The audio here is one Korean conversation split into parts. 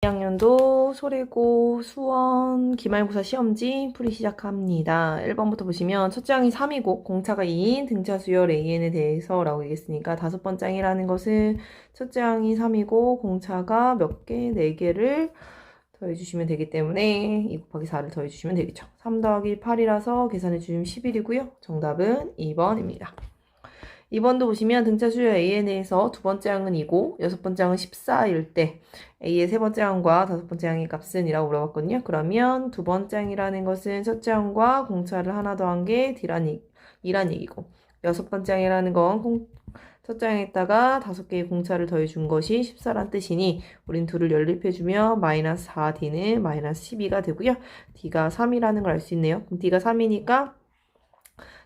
2학년도 소래고 수원 기말고사 시험지 풀이 시작합니다. 1번부터 보시면 첫째 항이 3이고 공차가 2인 등차 수열 AN에 대해서 라고 얘기했으니까 다섯 번째 항이라는 것은 첫째 항이 3이고 공차가 몇 개? 4개를 더해주시면 되기 때문에 2 곱하기 4를 더해주시면 되겠죠. 3 더하기 8이라서 계산해주시면 11이고요. 정답은 2번입니다. 2번도 보시면 등차 수열 AN에서 두 번째 항은 2고 여섯 번째 항은 14일 때 A의 세 번째 항과 다섯 번째 항의 값은 이라고 물어봤거든요. 그러면 두 번째 항이라는 것은 첫째 항과 공차를 하나 더한 게 D란 얘기고 여섯 번째 항이라는 건 첫째 항에다가 다섯 개의 공차를 더해준 것이 14란 뜻이니 우린 둘을 연립해주면 마이너스 4D는 마이너스 12가 되고요. D가 3이라는 걸 알 수 있네요. 그럼 D가 3이니까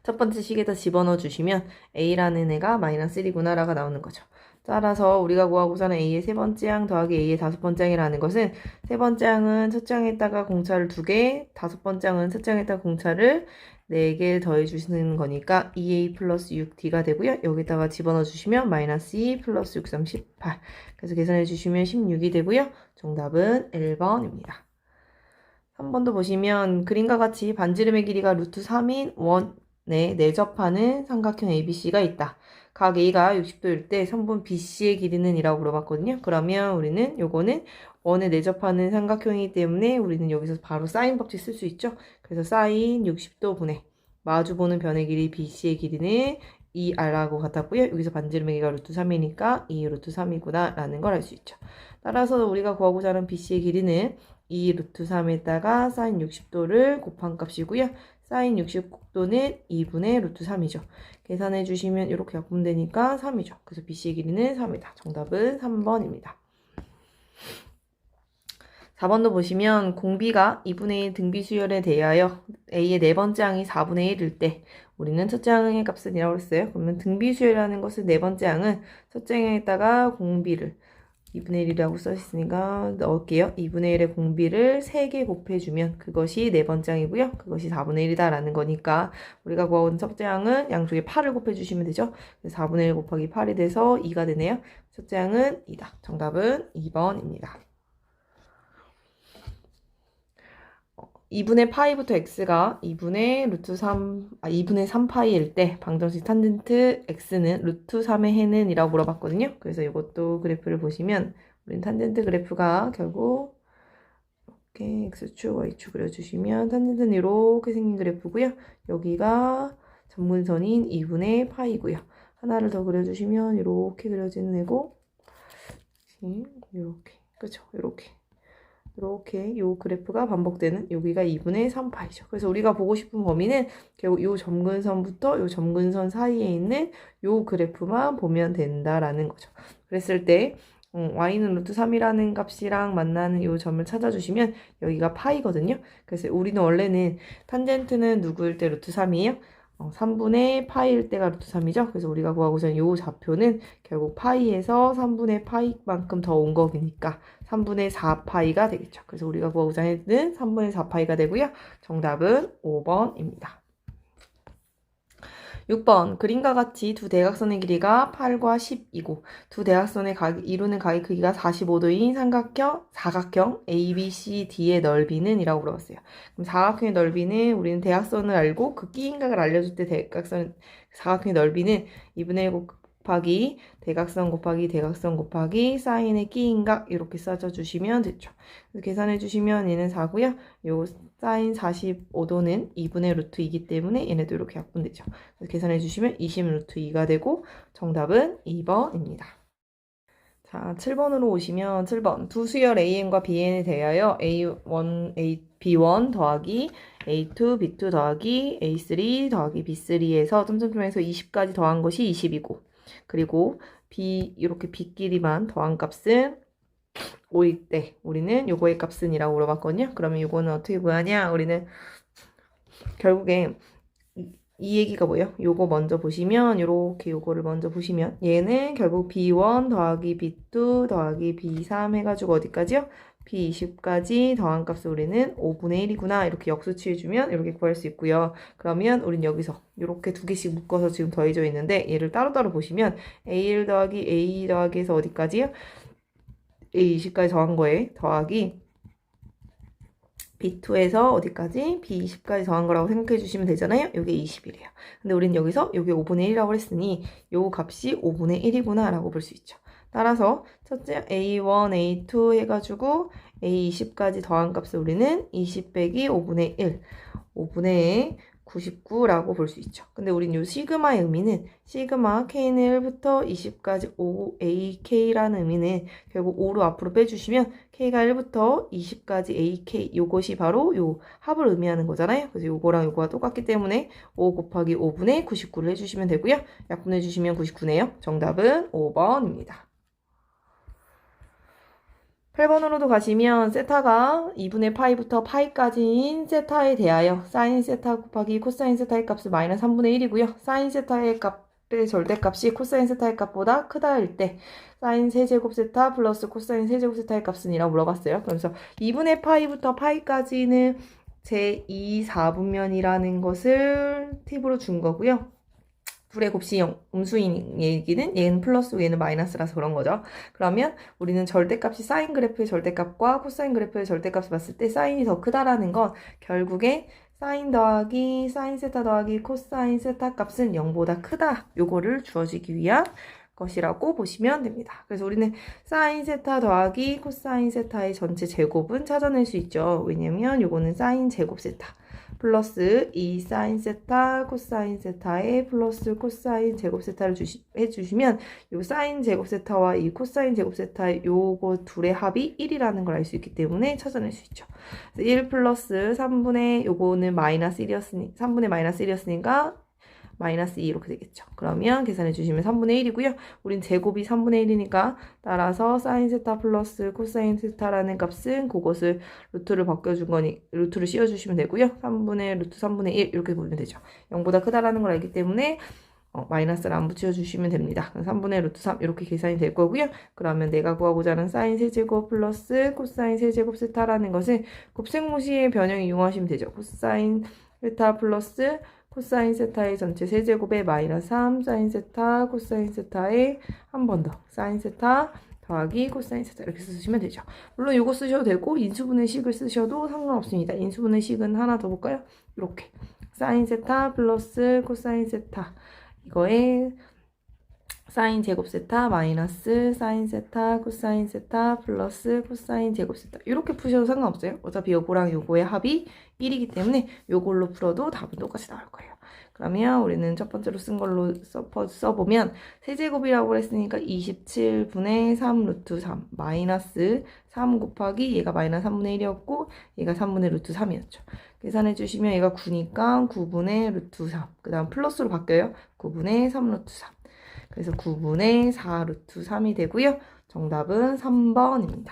첫 번째 식에다 집어넣어 주시면 A라는 애가 마이너스 1이구나 라가 나오는 거죠. 따라서 우리가 구하고서는 A의 세 번째 항 더하기 A의 다섯 번째 항이라는 것은 세 번째 항은 첫째 항에다가 공차를 2개, 다섯 번째 항은 첫째 항에다가 공차를 4개를 더해 주시는 거니까 2A 플러스 6D가 되고요. 여기다가 집어넣어 주시면 마이너스 2 플러스 6, 3, 18. 그래서 계산해 주시면 16이 되고요. 정답은 1번입니다. 3번도 보시면 그림과 같이 반지름의 길이가 루트 3인 원에 내접하는 삼각형 ABC가 있다. 각 A가 60도일 때 선분 BC의 길이는 이라고 물어봤거든요. 그러면 우리는 요거는 원에 내접하는 삼각형이기 때문에 우리는 여기서 바로 사인 법칙 쓸 수 있죠. 그래서 사인 60도 분의 마주보는 변의 길이 BC의 길이는 2R라고 같았고요. 여기서 반지름의 길이가 루트 3이니까 2 루트 3이구나 라는 걸 알 수 있죠. 따라서 우리가 구하고자 하는 BC의 길이는 2 루트 3에다가 사인 60도를 곱한 값이고요. 사인 60도는 2분의 루트 3이죠. 계산해 주시면 이렇게 약분되니까 되니까 3이죠. 그래서 BC의 길이는 3이다. 정답은 3번입니다. 4번도 보시면 공비가 2분의 1 등비수열에 대하여 A의 네 번째 항이 4분의 1일 때 우리는 첫째 항의 값은 이라고 했어요. 그러면 등비수열이라는 것은 네 번째 항은 첫째 항에다가 공비를 2분의 1이라고 써있으니까 넣을게요. 2분의 1의 공비를 3개 곱해주면 그것이 네 번째 항이고요. 그것이 4분의 1이다 라는 거니까 우리가 구한 첫째 항은 양쪽에 8을 곱해주시면 되죠. 4분의 1 곱하기 8이 돼서 2가 되네요. 첫째 항은 2다. 정답은 2번입니다. 2분의 파이부터 x가 2분의 루트 3, 2분의 3파이일 때 방정식 탄젠트 x는 루트 3의 해는 이라고 물어봤거든요. 그래서 이것도 그래프를 보시면 우린 탄젠트 그래프가 결국 이렇게 x축, y축 그려주시면 탄젠트는 이렇게 생긴 그래프고요. 여기가 점근선인 2분의 파이고요. 하나를 더 그려주시면 이렇게 그려지는 애고 이렇게 그렇죠. 이렇게 요 그래프가 반복되는 여기가 2분의 3파이죠. 그래서 우리가 보고 싶은 범위는 결국 요 점근선부터 요 점근선 사이에 있는 요 그래프만 보면 된다라는 거죠. 그랬을 때 y는 루트 3이라는 값이랑 만나는 요 점을 찾아주시면 여기가 파이거든요. 그래서 우리는 원래는 탄젠트는 누구일 때 루트 3이에요? 3분의 파이일 때가 루트 3이죠. 그래서 우리가 구하고선 요 좌표는 결국 파이에서 3분의 파이만큼 더 온 거니까 3분의 4파이가 되겠죠. 그래서 우리가 구하고자 했는 3분의 4파이가 되고요. 정답은 5번입니다. 6번 그림과 같이 두 대각선의 길이가 8과 10이고 두 대각선의 이루는 각의 크기가 45도인 사각형 ABCD의 넓이는 이라고 물어봤어요. 그럼 사각형의 넓이는 우리는 대각선을 알고 그 끼인 각을 알려줄 때 사각형의 넓이는 2분의 1 곱하기 대각선 곱하기 사인의 끼인각 이렇게 써주시면 되죠. 그래서 계산해 주시면 얘는 4고요. 요 사인 45도는 2분의 루트 2이기 때문에 얘네도 이렇게 약분되죠. 그래서 계산해 주시면 20 루트 2가 되고 정답은 2번입니다. 자, 7번으로 오시면 7번 두 수열 AN과 BN에 대하여 B1 더하기 A2, B2 더하기 A3 더하기 B3에서 점점점에서 20까지 더한 것이 20이고 그리고 이렇게 B끼리만 더한 값은 5일 때 우리는 요거의 값은 이라고 물어봤거든요. 그러면 요거는 어떻게 구하냐? 우리는 결국에 이 얘기가 뭐예요? 요거 먼저 보시면 요렇게 요거를 먼저 보시면 얘는 결국 B1 더하기 B2 더하기 B3 해가지고 어디까지요? B20까지 더한 값을 우리는 5분의 1이구나 이렇게 역수치해주면 이렇게 구할 수 있고요. 그러면 우린 여기서 이렇게 두 개씩 묶어서 지금 더해져 있는데 얘를 따로따로 보시면 A1 더하기 A2 더하기 해서 어디까지요? A20까지 더한 거에 더하기 B2에서 어디까지? B20까지 더한 거라고 생각해 주시면 되잖아요. 이게 20이래요. 근데 우린 여기서 이게 5분의 1이라고 했으니 요 값이 5분의 1이구나 라고 볼 수 있죠. 따라서 첫째 A1, A2 해가지고 A20까지 더한 값을 우리는 20 빼기 5분의 1, 5분의 99라고 볼 수 있죠. 근데 우린 요 시그마의 의미는 시그마 K는 1부터 20까지 5AK라는 의미는 결국 5로 앞으로 빼주시면 K가 1부터 20까지 AK 요것이 바로 요 합을 의미하는 거잖아요. 그래서 요거랑 요거가 똑같기 때문에 5 곱하기 5분의 99를 해주시면 되고요. 약분해주시면 99네요. 정답은 5번입니다. 8번으로도 가시면 세타가 2분의 파이부터 파이까지인 세타에 대하여 사인 세타 곱하기 코사인 세타의 값은 마이너스 3분의 1이고요. 사인 세타의 값의 절대값이 코사인 세타의 값보다 크다일 때 사인 세제곱 세타 플러스 코사인 세제곱 세타의 값은 이라고 물어봤어요. 그래서 2분의 파이부터 파이까지는 제2 4분면이라는 것을 팁으로 준 거고요. 불의 곱씨 음수인 얘기는 얘는 플러스고 얘는 마이너스라서 그런 거죠. 그러면 우리는 절대값이 사인 그래프의 절대값과 코사인 그래프의 절대값을 봤을 때 사인이 더 크다라는 건 결국에 사인 더하기 사인 세타 더하기 코사인 세타 값은 0보다 크다. 요거를 주어지기 위한 것이라고 보시면 됩니다. 그래서 우리는 사인 세타 더하기 코사인 세타의 전체 제곱은 찾아낼 수 있죠. 왜냐면 요거는 사인 제곱 세타 플러스 2 사인 세타 코사인 세타에 플러스 코사인 제곱 세타를 해주시면 요 사인 제곱 세타와 이 코사인 제곱 세타 요거 둘의 합이 1이라는 걸 알 수 있기 때문에 찾아낼 수 있죠. 1 플러스 3분의 요거는 마이너스 1이었으니 3분의 마이너스 1이었으니까 마이너스 2 이렇게 되겠죠. 그러면 계산해 주시면 3분의 1이고요. 우린 제곱이 3분의 1이니까 따라서 사인 세타 플러스 코사인 세타라는 값은 그것을 루트를 바꿔준 거니 루트를 씌워주시면 되고요. 3분의 루트 3분의 1 이렇게 보면 되죠. 0보다 크다라는 걸 알기 때문에 마이너스를 안 붙여주시면 됩니다. 3분의 루트 3 이렇게 계산이 될 거고요. 그러면 내가 구하고자 하는 사인 세제곱 플러스 코사인 세제곱 세타라는 것은 곱셈무시의 변형 이용하시면 되죠. 코사인 세타 플러스 코사인 세타의 전체 세제곱에 마이너스 3 사인 세타 코사인 세타에 한 번 더 사인 세타 더하기 코사인 세타 이렇게 쓰시면 되죠. 물론 이거 쓰셔도 되고 인수분해 식을 쓰셔도 상관없습니다. 인수분해 식은 하나 더 볼까요? 이렇게 사인 세타 플러스 코사인 세타 이거에 사인 제곱 세타 마이너스 사인 세타 코사인 세타 플러스 코사인 제곱 세타 이렇게 푸셔도 상관없어요. 어차피 요거랑 요거의 합이 1이기 때문에 요걸로 풀어도 답은 똑같이 나올 거예요. 그러면 우리는 첫 번째로 쓴 걸로 써보면 세제곱이라고 했으니까 27분의 3 루트 3 마이너스 3 곱하기 얘가 마이너스 3분의 1이었고 얘가 3분의 루트 3이었죠. 계산해 주시면 얘가 9니까 9분의 루트 3 그 다음 플러스로 바뀌어요. 9분의 3 루트 3 그래서 9분의 4 루트 3이 되고요. 정답은 3번입니다.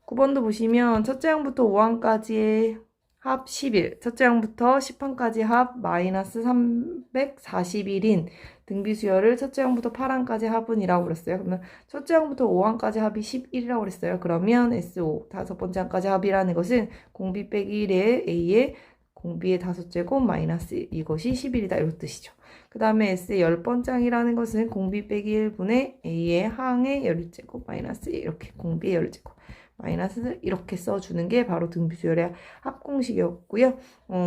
9번도 보시면 첫째 항부터 5항까지의 합 11, 첫째 항부터 10항까지 합 마이너스 341인 등비수열을 첫째 항부터 8항까지 합은이라고 그랬어요. 그러면 첫째 항부터 5항까지 합이 11이라고 그랬어요. 그러면 S5, 다섯 번째 항까지 합이라는 것은 공비 빼기 1의 A의 공비의 5제곱 마이너스 1, 이것이 11이다 이런 뜻이죠. 그 다음에 S의 10번째 항이라는 것은 공비 빼기 1분의 A의 항의 10제곱 마이너스 1 이렇게 공비의 10제곱 마이너스 이렇게 써주는 게 바로 등비수열의 합공식이었고요.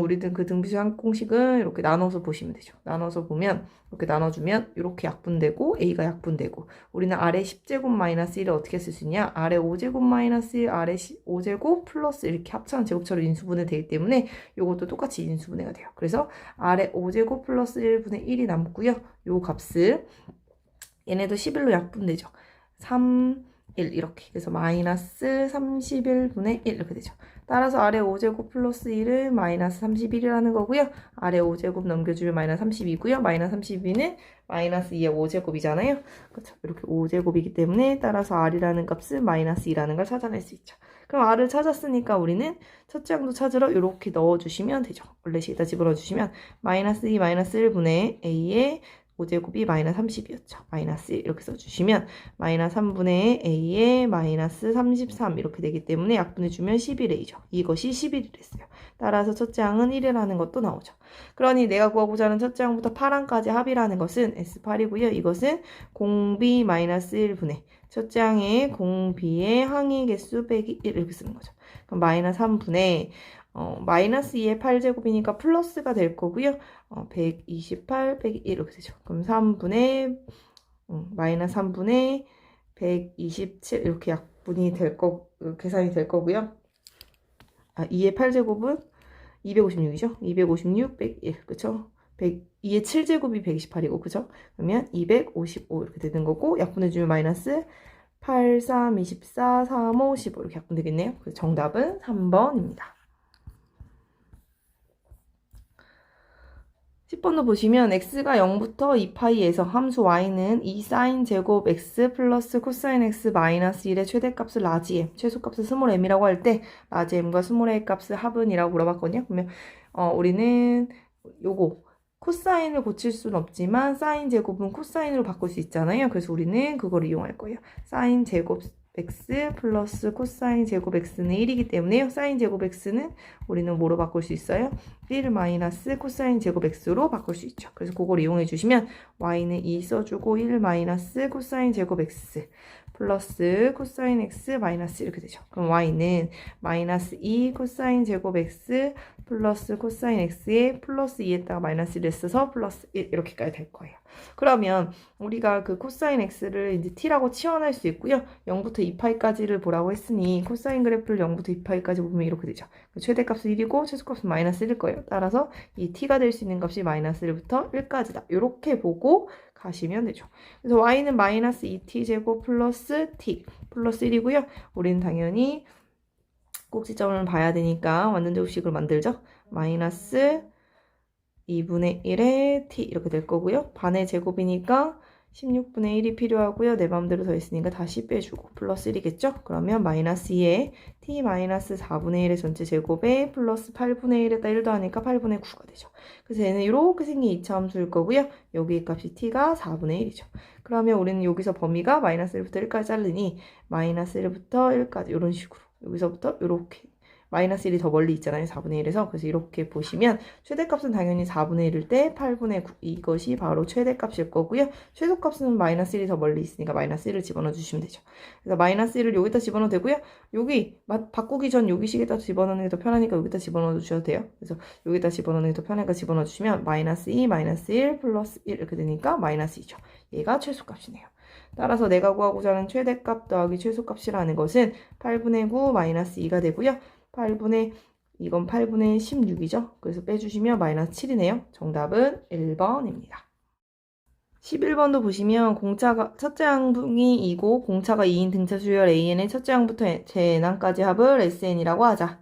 우리는 그 등비수열 합공식은 이렇게 나눠서 보시면 되죠. 나눠서 보면 이렇게 나눠주면 이렇게 약분되고 A가 약분되고 우리는 아래 10제곱 마이너스 1을 어떻게 쓸 수 있냐? 아래 5제곱 마이너스 1, 아래 5제곱 플러스 이렇게 합쳐한 제곱처럼 인수분해 되기 때문에 이것도 똑같이 인수분해가 돼요. 그래서 아래 5제곱 플러스 1분의 1이 남고요. 요 값을 얘네도 11로 약분되죠. 3, 1 이렇게 그래서 마이너스 31분의 1 이렇게 되죠. 따라서 아래 5제곱 플러스 1은 마이너스 31이라는 거고요. 아래 5제곱 넘겨주면 마이너스 32고요. 마이너스 32는 마이너스 2의 5제곱이잖아요. 그렇죠. 이렇게 5제곱이기 때문에 따라서 r이라는 값은 마이너스 2라는 걸 찾아낼 수 있죠. 그럼 r을 찾았으니까 우리는 첫째 항도 찾으러 이렇게 넣어주시면 되죠. 원래 여기다 집어넣어주시면 마이너스 2 마이너스 1분의 a의 5제곱이 마이너스 30이었죠. 마이너스 1 이렇게 써주시면 마이너스 3분의 a에 마이너스 33 이렇게 되기 때문에 약분해주면 11a죠. 이것이 11이랬어요. 따라서 첫째 항은 1이라는 것도 나오죠. 그러니 내가 구하고자 하는 첫째 항부터 8항까지 합이라는 것은 S8이고요. 이것은 공비 마이너스 1분의 첫째 항의 공비의 항의 개수 빼기 1 이렇게 쓰는 거죠. 그럼 마이너스 3분의 마이너스 2의 8제곱이니까 플러스가 될 거고요. 128 빼기 1 이렇게 되죠. 그럼 3분의 마이너스 3분의 127 이렇게 약분이 될 계산이 될 거고요. 2의 8제곱은 256이죠. 256 빼기 1 그쵸? 2의 7제곱이 128이고 그죠? 그러면 255 이렇게 되는 거고 약분해주면 마이너스 8, 3, 24, 3, 5, 15 이렇게 약분되겠네요. 그래서 정답은 3번입니다. 10번도 보시면 x가 0부터 2파이에서 함수 y는 2sin 제곱 x 플러스 코사인 x 마이너스 1의 최대값을 라지 m, 최소값을 스몰 m이라고 할 때 라지 m과 스몰 a 값을 합은이라고 물어봤거든요. 그러면 우리는 요거 코사인을 고칠 수는 없지만 사인 제곱은 코사인으로 바꿀 수 있잖아요. 그래서 우리는 그걸 이용할 거예요. 사인 제곱 x 플러스 코사인 제곱 x는 1이기 때문에요. 사인 제곱 x는 우리는 뭐로 바꿀 수 있어요? 1 마이너스 코사인 제곱 x로 바꿀 수 있죠. 그래서 그걸 이용해 주시면 y는 2 써주고 1 마이너스 코사인 제곱 x 플러스 코사인 x 마이너스 이렇게 되죠. 그럼 y는 마이너스 2 코사인 제곱 x 플러스 코사인 x에 플러스 2에다가 마이너스 1을 써서 플러스 1 이렇게까지 될 거예요. 그러면 우리가 그 코사인 x를 이제 t라고 치환할 수 있고요. 0부터 2파이까지를 보라고 했으니 코사인 그래프를 0부터 2파이까지 보면 이렇게 되죠. 최대값은 1이고 최소값은 마이너스 1일 거예요. 따라서 이 t가 될 수 있는 값이 마이너스 1부터 1까지다. 이렇게 보고 가시면 되죠. 그래서 y는 마이너스 2t제곱 플러스 t 플러스 1이고요. 우리는 당연히 꼭지점을 봐야 되니까 완전 제곱식을 만들죠. 마이너스 2분의 1의 t 이렇게 될 거고요. 반의 제곱이니까 16분의 1이 필요하고요. 내 마음대로 더했으니까 다시 빼주고 플러스 1이겠죠? 그러면 마이너스 2에 t 마이너스 4분의 1의 전체 제곱에 플러스 8분의 1에다 1도 하니까 8분의 9가 되죠. 그래서 얘는 이렇게 생긴 2차 함수일 거고요. 여기 값이 t가 4분의 1이죠. 그러면 우리는 여기서 범위가 마이너스 1부터 1까지 자르니 마이너스 1부터 1까지 이런 식으로 여기서부터 이렇게 마이너스 1이 더 멀리 있잖아요. 4분의 1에서. 그래서 이렇게 보시면 최대값은 당연히 4분의 1일 때 8분의 9 이것이 바로 최대값일 거고요. 최소값은 마이너스 1이 더 멀리 있으니까 마이너스 1을 집어넣어 주시면 되죠. 그래서 마이너스 1을 여기다 집어넣어도 되고요. 여기 바꾸기 전 여기 식에다 집어넣는 게 더 편하니까 여기다 집어넣어 주셔도 돼요. 그래서 여기다 집어넣는 게 더 편하니까 집어넣어 주시면 마이너스 2, 마이너스 1, 플러스 1 이렇게 되니까 마이너스 2죠. 얘가 최소값이네요. 따라서 내가 구하고자 하는 최대값 더하기 최소값이라는 것은 8분의 9 마이너스 2가 되고요. 이건 8분의 16이죠. 그래서 빼주시면 마이너스 7이네요. 정답은 1번입니다. 11번도 보시면 공차가 첫째 항이 2고 공차가 2인 등차 수열 AN의 첫째 항부터 재난까지 합을 SN이라고 하자.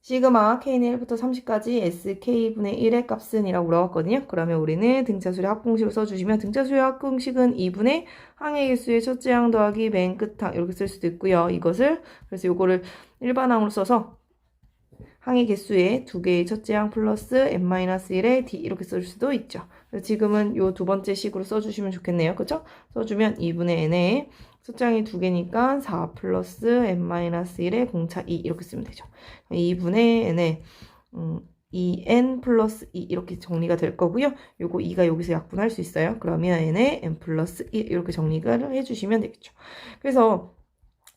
시그마 K는 1부터 30까지 SK분의 1의 값은 이라고 물어봤거든요. 그러면 우리는 등차수열 합공식을 써주시면 등차수열 합공식은 2분의 항의 개수의 첫째 항 더하기 맨 끝항 이렇게 쓸 수도 있고요. 그래서 이거를 일반항으로 써서 항의 개수의 두 개의 첫째 항 플러스 n-1의 d 이렇게 쓸 수도 있죠. 그래서 지금은 요 두 번째 식으로 써주시면 좋겠네요. 그쵸? 써주면 2분의 n에 첫째 항이 두 개니까 4 플러스 n-1의 공차 2 이렇게 쓰면 되죠. 2분의 n에 2n 플러스 2 이렇게 정리가 될 거고요. 요거 2가 여기서 약분할 수 있어요. 그러면 n에 n 플러스 1 이렇게 정리가 해주시면 되겠죠. 그래서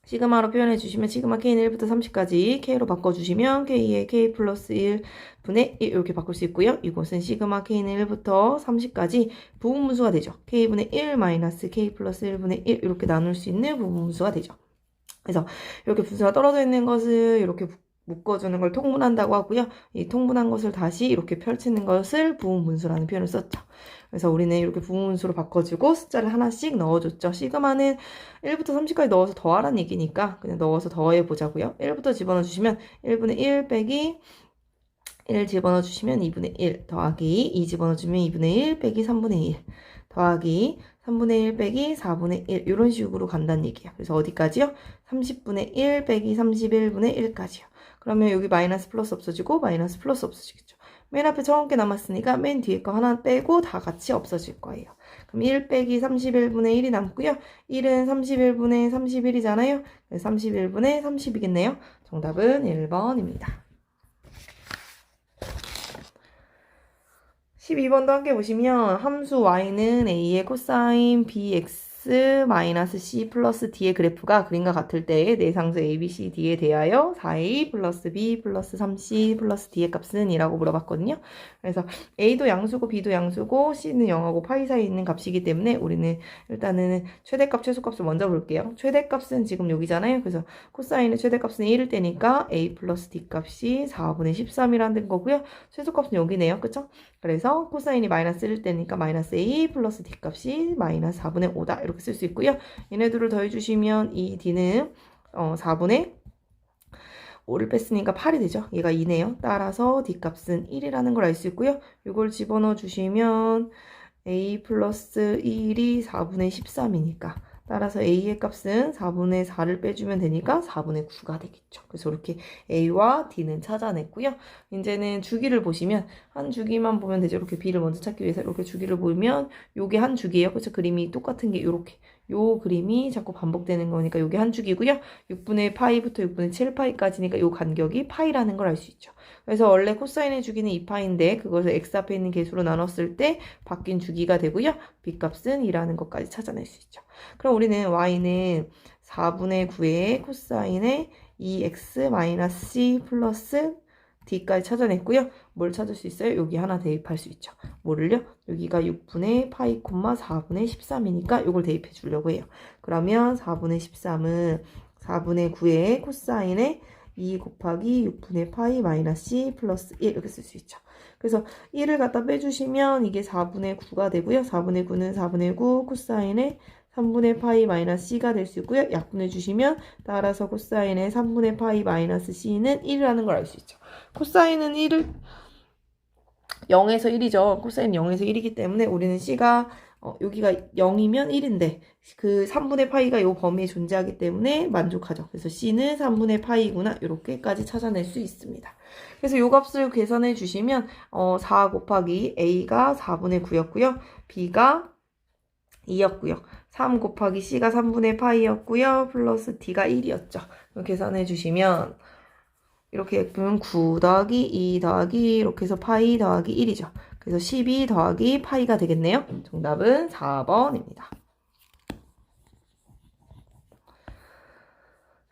시그마로 표현해 주시면 시그마 k는 1부터 30까지 k로 바꿔주시면 k의 k 플러스 1분의 1 이렇게 바꿀 수 있고요. 이곳은 시그마 k는 1부터 30까지 부분분수가 되죠. k분의 1 마이너스 k 플러스 1분의 1 이렇게 나눌 수 있는 부분분수가 되죠. 그래서 이렇게 분수가 떨어져 있는 것을 이렇게 묶어주는 걸 통분한다고 하고요. 이 통분한 것을 다시 이렇게 펼치는 것을 부분분수라는 표현을 썼죠. 그래서 우리는 이렇게 부분분수로 바꿔주고 숫자를 하나씩 넣어줬죠. 시그마는 1부터 30까지 넣어서 더하라는 얘기니까 그냥 넣어서 더해보자고요. 1부터 집어넣어주시면 1분의 1 빼기 1 집어넣어주시면 2분의 1 더하기 2 집어넣어주면 2분의 1 빼기 3분의 1 더하기 3분의 1 빼기 4분의 1 이런 식으로 간다는 얘기예요. 그래서 어디까지요? 30분의 1 빼기 31분의 1까지요. 그러면 여기 마이너스 플러스 없어지고 마이너스 플러스 없어지겠죠. 맨 앞에 처음 게 남았으니까 맨 뒤에 거 하나 빼고 다 같이 없어질 거예요. 그럼 1 빼기 31분의 1이 남고요. 1은 31분의 31이잖아요. 31분의 30이겠네요. 정답은 1번입니다. 12번도 함께 보시면 함수 y는 a의 코사인 bx -c 플러스 d의 그래프가 그림과 같을 때에 내상수 a, b, c, d에 대하여 4a 플러스 b 플러스 3c 플러스 d의 값은 이라고 물어봤거든요. 그래서 a도 양수고 b도 양수고 c는 0하고 파이 사이에 있는 값이기 때문에 우리는 일단은 최대값, 최소값을 먼저 볼게요. 최대값은 지금 여기잖아요. 그래서 코사인의 최대값은 1일 때니까 a 플러스 d 값이 4분의 13이라는 거고요. 최소값은 여기네요. 그쵸? 그래서 코사인이 마이너스 1일 때니까 마이너스 a 플러스 d 값이 마이너스 4분의 5다. 이렇게 쓸 수 있고요. 얘네들을 더해주시면 이 d는 4분의 5를 뺐으니까 8이 되죠. 얘가 2네요. 따라서 d 값은 1이라는 걸 알 수 있고요. 이걸 집어넣어 주시면 a 플러스 1이 4분의 13이니까 따라서 a의 값은 4분의 4를 빼주면 되니까 4분의 9가 되겠죠. 그래서 이렇게 a와 d는 찾아냈고요. 이제는 주기를 보시면 한 주기만 보면 되죠. 이렇게 b를 먼저 찾기 위해서 이렇게 주기를 보면 요게 한 주기예요. 그렇죠? 그림이 똑같은 게 이렇게 요 그림이 자꾸 반복되는 거니까 요게 한 주기고요. 6분의 파이부터 6분의 7파이까지니까 요 간격이 파이라는 걸 알 수 있죠. 그래서 원래 코사인의 주기는 2파인데 그것을 x 앞에 있는 개수로 나눴을 때 바뀐 주기가 되고요. b값은 2라는 것까지 찾아낼 수 있죠. 그럼 우리는 y는 4분의 9의 코사인의 2x-c 플러스 d까지 찾아냈고요. 뭘 찾을 수 있어요? 여기 하나 대입할 수 있죠. 뭐를요? 여기가 6분의 파이, 4분의 13이니까 이걸 대입해 주려고 해요. 그러면 4분의 13은 4분의 9의 코사인의 2 곱하기 6분의 파이 마이너스 c 플러스 1 이렇게 쓸 수 있죠. 그래서 1을 갖다 빼주시면 이게 4분의 9가 되고요. 4분의 9는 4분의 9 코사인의 3분의 파이 마이너스 c가 될 수 있고요. 약분해 주시면 따라서 코사인의 3분의 파이 마이너스 c는 1이라는 걸 알 수 있죠. 코사인은 1을 0에서 1이죠. 코사인 0에서 1이기 때문에 우리는 c가 여기가 0이면 1인데 그 3분의 파이가 이 범위에 존재하기 때문에 만족하죠. 그래서 c는 3분의 파이구나 이렇게까지 찾아낼 수 있습니다. 그래서 이 값을 계산해 주시면 4 곱하기 a가 4분의 9였고요. b가 2였고요. 3 곱하기 c가 3분의 파이였고요. 플러스 d가 1이었죠. 계산해 주시면 이렇게 예쁘면 9 더하기 2 더하기 이렇게 해서 파이 더하기 1이죠. 그래서 12 더하기 파이가 되겠네요. 정답은 4번입니다.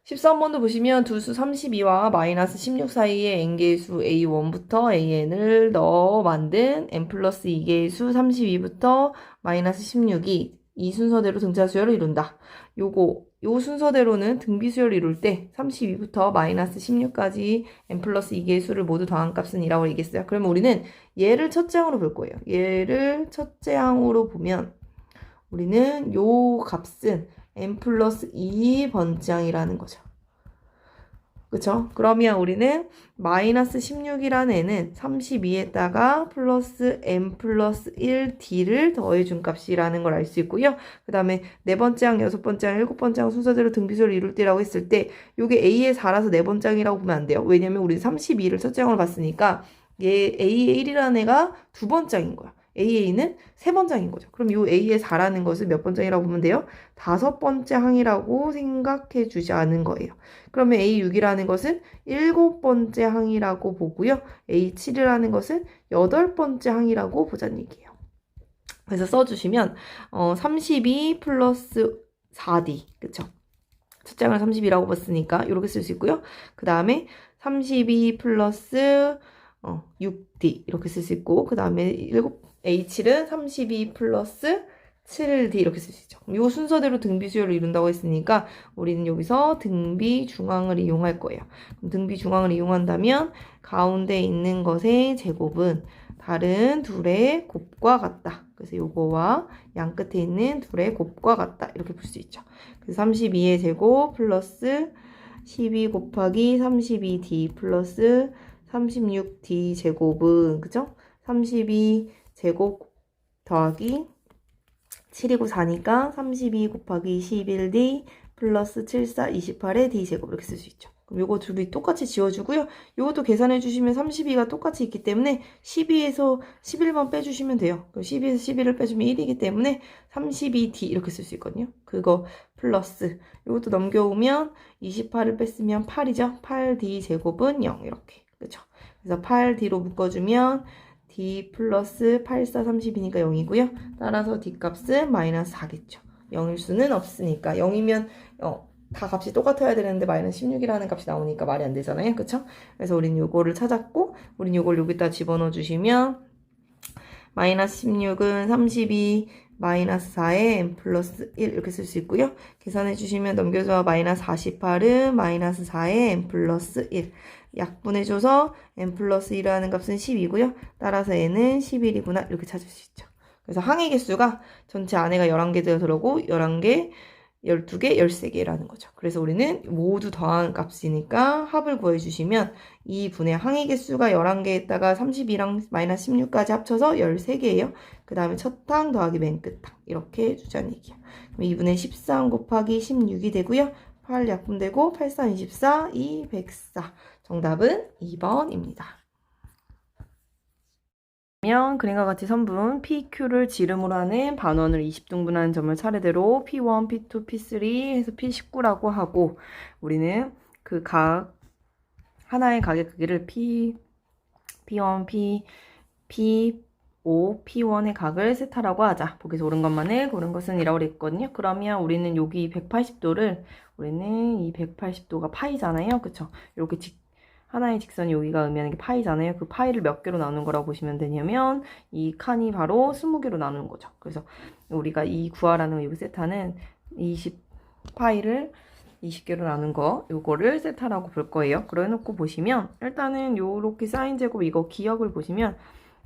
13번도 보시면 두수 32와 마이너스 16 사이에 n개의 수 a1부터 an을 넣어 만든 n 플러스 2개의 수 32부터 마이너스 16이 이 순서대로 등차 수열을 이룬다. 요 순서대로는 등비 수열을 이룰 때 32부터 마이너스 16까지 n 플러스 2개의 수를 모두 더한 값은 이라고 얘기했어요. 그러면 우리는 얘를 첫째 항으로 볼 거예요. 얘를 첫째 항으로 보면 우리는 요 값은 n 플러스 2번째항이라는 거죠. 그쵸? 그러면 우리는 마이너스 16이라는 애는 32에다가 플러스 n 플러스 1d를 더해준 값이라는 걸 알 수 있고요. 그 다음에 네 번째 항, 여섯 번째 항, 일곱 번째 항 순서대로 등비수를 이룰 때라고 했을 때 이게 a의 4라서 네 번째 항이라고 보면 안 돼요. 왜냐면 우리는 32를 첫째 항으로 봤으니까 얘 a의 1이라는 애가 두 번째 항인 거야. AA는 세 번째 항인 거죠. 그럼 이 A의 4라는 것은 몇 번째 항이라고 보면 돼요? 다섯 번째 항이라고 생각해 주자는 거예요. 그러면 A6이라는 것은 일곱 번째 항이라고 보고요. A7이라는 것은 여덟 번째 항이라고 보자는 얘기예요. 그래서 써주시면 32 플러스 4D 그쵸? 첫째 항을 32라고 봤으니까 이렇게 쓸 수 있고요. 그 다음에 32 플러스 6D 이렇게 쓸 수 있고 그 다음에 A7은 32 플러스 7D 이렇게 쓸 수 있죠. 이 순서대로 등비 수열을 이룬다고 했으니까 우리는 여기서 등비 중앙을 이용할 거예요. 그럼 등비 중앙을 이용한다면 가운데 있는 것의 제곱은 다른 둘의 곱과 같다. 그래서 요거와 양 끝에 있는 둘의 곱과 같다. 이렇게 볼 수 있죠. 그래서 32의 제곱 플러스 12 곱하기 32D 플러스 36D 제곱은 그죠? 32 제곱 더하기 7이고 4니까 32 곱하기 21D 플러스 74, 28의 D 제곱 이렇게 쓸 수 있죠. 그럼 요거 둘이 똑같이 지워주고요. 요것도 계산해 주시면 32가 똑같이 있기 때문에 12에서 11번 빼주시면 돼요. 그럼 12에서 11을 빼주면 1이기 때문에 32D 이렇게 쓸 수 있거든요. 그거 플러스 요것도 넘겨오면 28을 뺐으면 8이죠. 8D 제곱은 0 이렇게. 그렇죠? 그래서 8D로 묶어주면 D 플러스 8, 4, 30이니까 0이고요. 따라서 D 값은 마이너스 4겠죠. 0일 수는 없으니까. 0이면 다 값이 똑같아야 되는데 마이너스 16이라는 값이 나오니까 말이 안 되잖아요. 그쵸? 그래서 우린 요거를 찾았고 우린 요걸 여기다 집어넣어 주시면 마이너스 16은 32 마이너스 4에 n 플러스 1 이렇게 쓸 수 있고요. 계산해 주시면 넘겨줘 마이너스 48은 마이너스 4에 n 플러스 1 약분해줘서 n 플러스 1이라는 값은 10이고요. 따라서 n은 11이구나 이렇게 찾을 수 있죠. 그래서 항의 개수가 전체 안에가 11개 들어오고 11개, 12개, 13개라는 거죠. 그래서 우리는 모두 더한 값이니까 합을 구해주시면 2분의 항의 개수가 11개에다가 32랑 마이너스 16까지 합쳐서 13개예요. 그 다음에 첫 항 더하기 맨 끝 항 이렇게 해주자는 얘기예요. 그럼 2분의 13 곱하기 16이 되고요. 8 약분되고 8, 4, 24, 2, 104 정답은 2번입니다. 그림과 같이 선분 PQ를 지름으로 하는 반원을 20등분하는 점을 차례대로 P1, P2, P3 해서 P19라고 하고 우리는 그 각 하나의 각의 크기를 P1, P5, P1의 각을 세타라고 하자. 보기에서 옳은 것만을 고른 것은 이라고 그랬거든요. 그러면 우리는 여기 180도를 우리는 이 180도가 파이잖아요. 그쵸? 이렇게 하나의 직선이 여기가 의미하는 게 파이잖아요. 그 파이를 몇 개로 나눈 거라고 보시면 되냐면 이 칸이 바로 20개로 나누는 거죠. 그래서 우리가 이 구하라는 이 세타는 20파이를 20개로 나눈 거 요거를 세타라고 볼 거예요. 그래 놓고 보시면 일단은 요렇게 사인 제곱 이거 기억을 보시면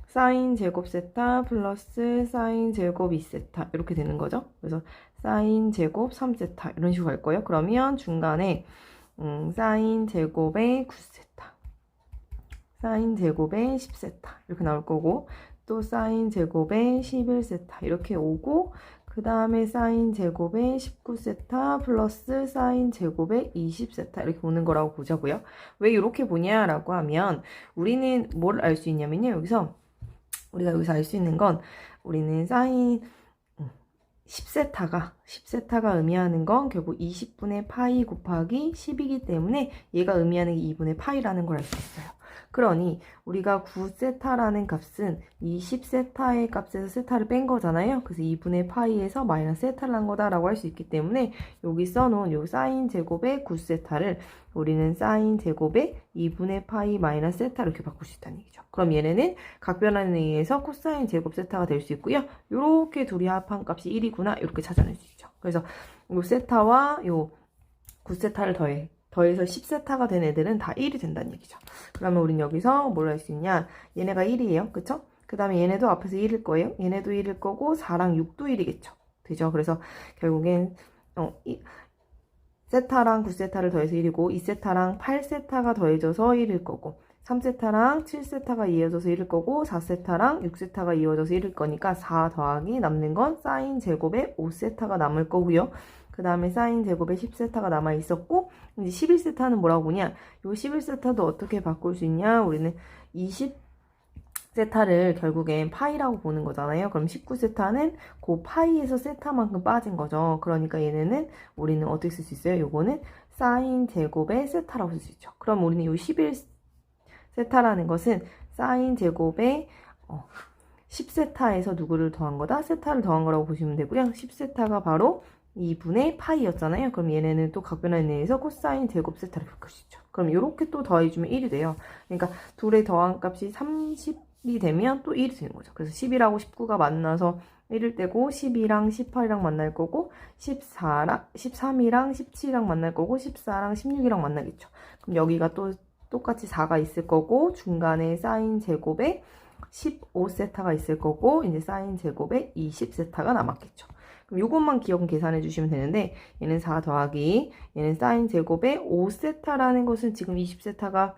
사인 제곱 세타 플러스 사인 제곱 2세타 이렇게 되는 거죠. 그래서 사인 제곱 3세타 이런 식으로 갈 거예요. 그러면 중간에 사인 제곱의 9세타, 사인 제곱의 10세타 이렇게 나올 거고 또 사인 제곱의 11세타 이렇게 오고 그 다음에 사인 제곱의 19세타 플러스 사인 제곱의 20세타 이렇게 오는 거라고 보자고요. 왜 이렇게 보냐라고 하면 우리는 뭘 알 수 있냐면요. 우리가 여기서 알 수 있는 건 우리는 사인 10세타가 의미하는 건 결국 20분의 파이 곱하기 10이기 때문에 얘가 의미하는 게 2분의 파이라는 걸 알 수 있어요. 그러니 우리가 9세타라는 값은 이 10세타의 값에서 세타를 뺀 거잖아요. 그래서 2분의 파이에서 마이너스 세타를 한 거다라고 할 수 있기 때문에 여기 써놓은 요 사인 제곱의 9세타를 우리는 사인 제곱의 2분의 파이 마이너스 세타 이렇게 바꿀 수 있다는 얘기죠. 그럼 얘네는 각변환에 의해서 코사인 제곱 세타가 될 수 있고요. 요렇게 둘이 합한 값이 1이구나 이렇게 찾아낼 수 있죠. 그래서 요 세타와 요 9세타를 더해서 10세타가 된 애들은 다 1이 된다는 얘기죠. 그러면 우린 여기서 뭘 할 수 있냐? 얘네가 1이에요. 그쵸? 그 다음에 얘네도 앞에서 1일 거예요. 얘네도 1일 거고 4랑 6도 1이겠죠. 되죠? 그래서 결국엔 세타랑 9세타를 더해서 1이고 2세타랑 8세타가 더해져서 1일 거고 3세타랑 7세타가 이어져서 1일 거고 4세타랑 6세타가 이어져서 1일 거니까 4 더하기 남는 건 사인 제곱의 5세타가 남을 거고요. 그 다음에 사인 제곱의 10세타가 남아 있었고 이제 11세타는 뭐라고 보냐? 요 11세타도 어떻게 바꿀 수 있냐? 우리는 20세타를 결국엔 파이라고 보는 거잖아요. 그럼 19세타는 그 파이에서 세타만큼 빠진 거죠. 그러니까 얘네는 우리는 어떻게 쓸 수 있어요? 요거는 사인 제곱의 세타라고 쓸 수 있죠. 그럼 우리는 요 11세타라는 것은 사인 제곱의 10세타에서 누구를 더한 거다? 세타를 더한 거라고 보시면 되고요. 10세타가 바로 2분의 파이였잖아요. 그럼 얘네는 또 각변환에 의해서 코사인 제곱 세타를 바꿀 수 있죠. 그럼 이렇게 또 더해주면 1이 돼요. 그러니까 둘의 더한 값이 30이 되면 또 1이 되는 거죠. 그래서 10이라고 19가 만나서 1일 때고 12랑 18이랑 만날 거고 13이랑 17이랑 만날 거고 14랑 16이랑 만나겠죠. 그럼 여기가 또 똑같이 4가 있을 거고 중간에 사인 제곱에 15세타가 있을 거고 이제 사인 제곱에 20세타가 남았겠죠. 그럼 요것만 기억 계산해 주시면 되는데 얘는 4 더하기 얘는 사인 제곱에 5세타라는 것은 지금 20세타가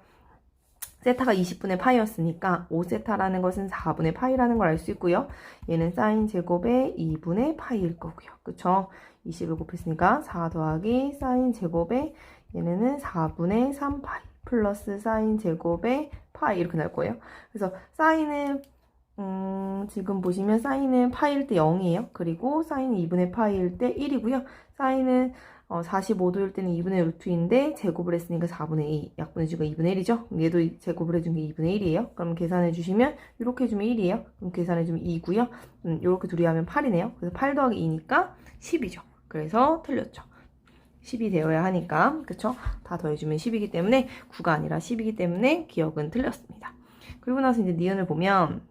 세타가 20분의 파이였으니까 5세타라는 것은 4분의 파이라는 걸 알 수 있고요. 얘는 사인 제곱에 2분의 파이일 거고요. 그쵸? 20을 곱했으니까 4 더하기 사인 제곱에 얘네는 4분의 3파이 플러스 사인 제곱의 파이 이렇게 날 거예요. 그래서 사인은 지금 보시면 사인은 파이일 때 0이에요. 그리고 사인은 2분의 파이일 때 1이고요. 사인은 45도일 때는 2분의 루트인데 제곱을 했으니까 4분의 2, 약분해주니까 2분의 1이죠. 얘도 제곱을 해준 게 2분의 1이에요. 그럼 계산해주시면 이렇게 해주면 1이에요. 그럼 계산해주면 2고요. 이렇게 둘이 하면 8이네요. 그래서 8 더하기 2니까 10이죠. 그래서 틀렸죠. 10이 되어야 하니까, 그쵸? 다 더해주면 10이기 때문에 9가 아니라 10이기 때문에 기억은 틀렸습니다. 그리고 나서 이제 니은을 보면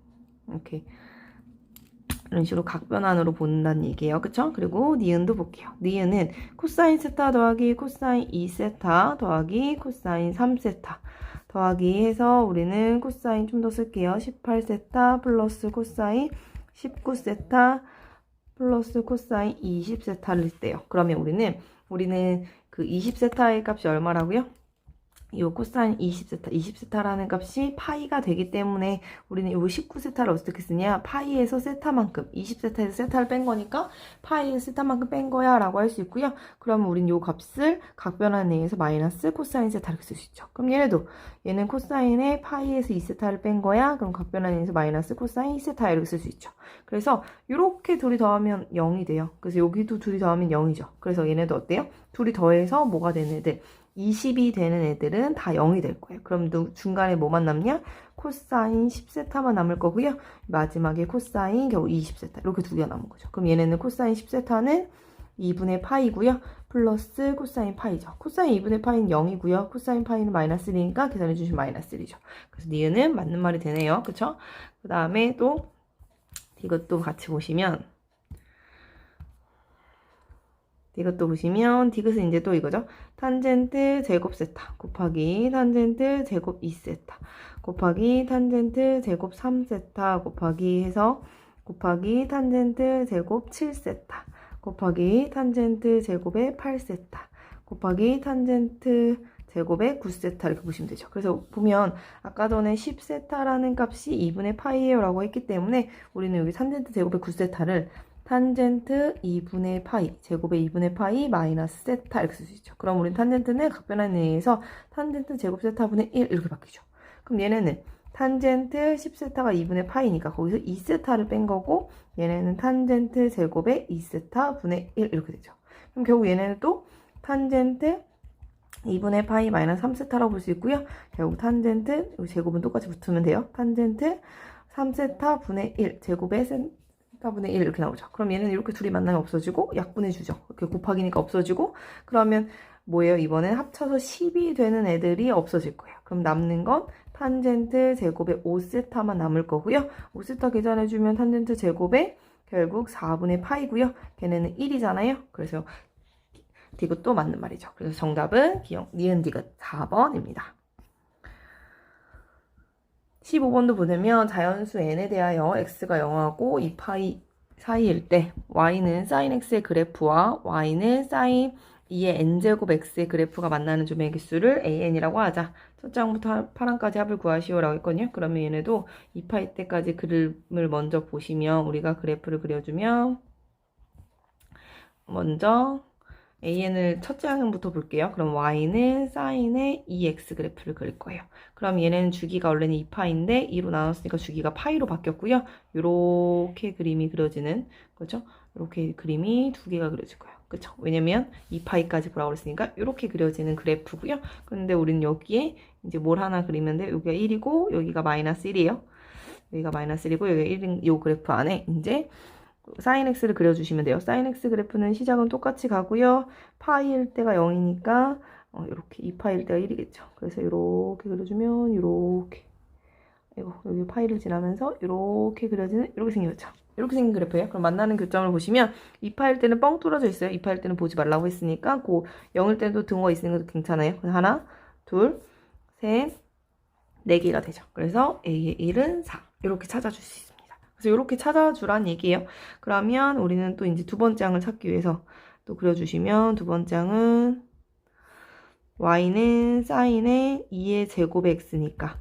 이렇게 이런 식으로 각변환으로 본다는 얘기예요. 그쵸? 그리고 니은도 볼게요. 니은은 코사인 세타 더하기 코사인 2세타 더하기 코사인 3세타 더하기 해서 우리는 코사인 좀 더 쓸게요. 18세타 플러스 코사인 19세타 플러스 코사인 20세타를 떼요. 그러면 우리는 그 20세타의 값이 얼마라고요? 이 코사인 20세타라는 값이 파이가 되기 때문에 우리는 이 19세타를 어떻게 쓰냐? 파이에서 세타만큼, 20세타에서 세타를 뺀 거니까 파이에서 세타만큼 뺀 거야 라고 할 수 있고요. 그러면 우리는 이 값을 각변환에 의해서 마이너스 코사인 세타 이렇게 쓸 수 있죠. 그럼 얘는 코사인에 파이에서 2세타를 뺀 거야. 그럼 각변환에 의해서 마이너스 코사인 2세타 이렇게 쓸 수 있죠. 그래서 이렇게 둘이 더하면 0이 돼요. 그래서 여기도 둘이 더하면 0이죠. 그래서 얘네도 어때요? 둘이 더해서 뭐가 되는 애들? 20이 되는 애들은 다 0이 될 거예요. 그럼 중간에 뭐만 남냐? 코사인 10세타만 남을 거고요. 마지막에 코사인 겨우 20세타 이렇게 두 개가 남은 거죠. 그럼 얘네는 코사인 10세타는 2분의 파이고요. 플러스 코사인 파이죠. 코사인 2분의 파이는 0이고요. 코사인 파이는 마이너스 1이니까 계산해 주시면 마이너스 1이죠. 그래서 니은은 맞는 말이 되네요. 그쵸? 그 다음에 또 이것도 같이 보시면 이것도 보시면 디귿은 이제 또 이거죠. 탄젠트 제곱 세타 곱하기 탄젠트 제곱 2세타 곱하기 탄젠트 제곱 3세타 곱하기 해서 곱하기 탄젠트 제곱 7세타 곱하기 탄젠트 제곱의 8세타 곱하기 탄젠트 제곱의 9세타 이렇게 보시면 되죠. 그래서 보면 아까 전에 10세타라는 값이 2분의 파이예요 라고 했기 때문에 우리는 여기 탄젠트 제곱의 9세타를 탄젠트 2분의 파이, 제곱의 2분의 파이 마이너스 세타 이렇게 쓸 수 있죠. 그럼 우린 탄젠트는 각변환에 의해서 탄젠트 제곱 세타분의 1 이렇게 바뀌죠. 그럼 얘네는 탄젠트 10세타가 2분의 파이니까 거기서 2세타를 뺀 거고 얘네는 탄젠트 제곱의 2세타분의 1 이렇게 되죠. 그럼 결국 얘네는 또 탄젠트 2분의 파이 마이너스 3세타라고 볼 수 있고요. 결국 탄젠트, 제곱은 똑같이 붙으면 돼요. 탄젠트 3세타분의 1 제곱의 세타분의 1 이렇게 나오죠. 그럼 얘는 이렇게 둘이 만나면 없어지고 약분해주죠. 이렇게 곱하기니까 없어지고 그러면 뭐예요? 이번엔 합쳐서 10이 되는 애들이 없어질 거예요. 그럼 남는 건 탄젠트 제곱의 5세타만 남을 거고요. 5세타 계산해주면 탄젠트 제곱의 결국 4분의 파이고요. 걔네는 1이잖아요. 그래서 디귿도 맞는 말이죠. 그래서 정답은 니은 디귿 4번입니다. 15번도 보면 자연수 n에 대하여 x가 0하고 2파이 사이일 때 y는 sin x의 그래프와 y는 sin 2의 n제곱 x의 그래프가 만나는 점의 개수를 an이라고 하자. 첫째 항부터 8항까지 합을 구하시오라고 했거든요. 그러면 얘네도 2파이 때까지 그림을 먼저 보시면 우리가 그래프를 그려주면 먼저 an을 첫째 항부터 볼게요. 그럼 y는 sin의 2x 그래프를 그릴 거예요. 그럼 얘는 주기가 원래는 2파인데 2로 나눴으니까 주기가 파이로 바뀌었고요. 이렇게 그림이 그려지는 거죠. 이렇게 그림이 두 개가 그려질 거예요. 그쵸? 왜냐면 2파이까지 보라고 그랬으니까 이렇게 그려지는 그래프고요. 근데 우리는 여기에 이제 뭘 하나 그리는데 여기가 1이고 여기가 마이너스 1이에요. 여기가 마이너스 1이고 여기가 1인 이 그래프 안에 이제 sin x를 그려주시면 돼요. sin x 그래프는 시작은 똑같이 가고요. 파이일 때가 0이니까 이렇게 2파이일 때가 1이겠죠. 그래서 이렇게 그려주면 이렇게 여기 파이를 지나면서 이렇게 그려지는 이렇게 생겼죠. 이렇게 생긴 그래프예요. 그럼 만나는 교점을 보시면 2파일 때는 뻥 뚫어져 있어요. 2파일 때는 보지 말라고 했으니까 그 0일 때도 등호가 있으니까 괜찮아요. 하나, 둘, 셋, 4개가 되죠. 그래서 A의 1은 4 이렇게 찾아줄 수 있습니다. 그래서 이렇게 찾아주란 얘기예요. 그러면 우리는 또 이제 두 번째 항을 찾기 위해서 또 그려주시면 두 번째 항은 y는 sin의 2의 제곱 x니까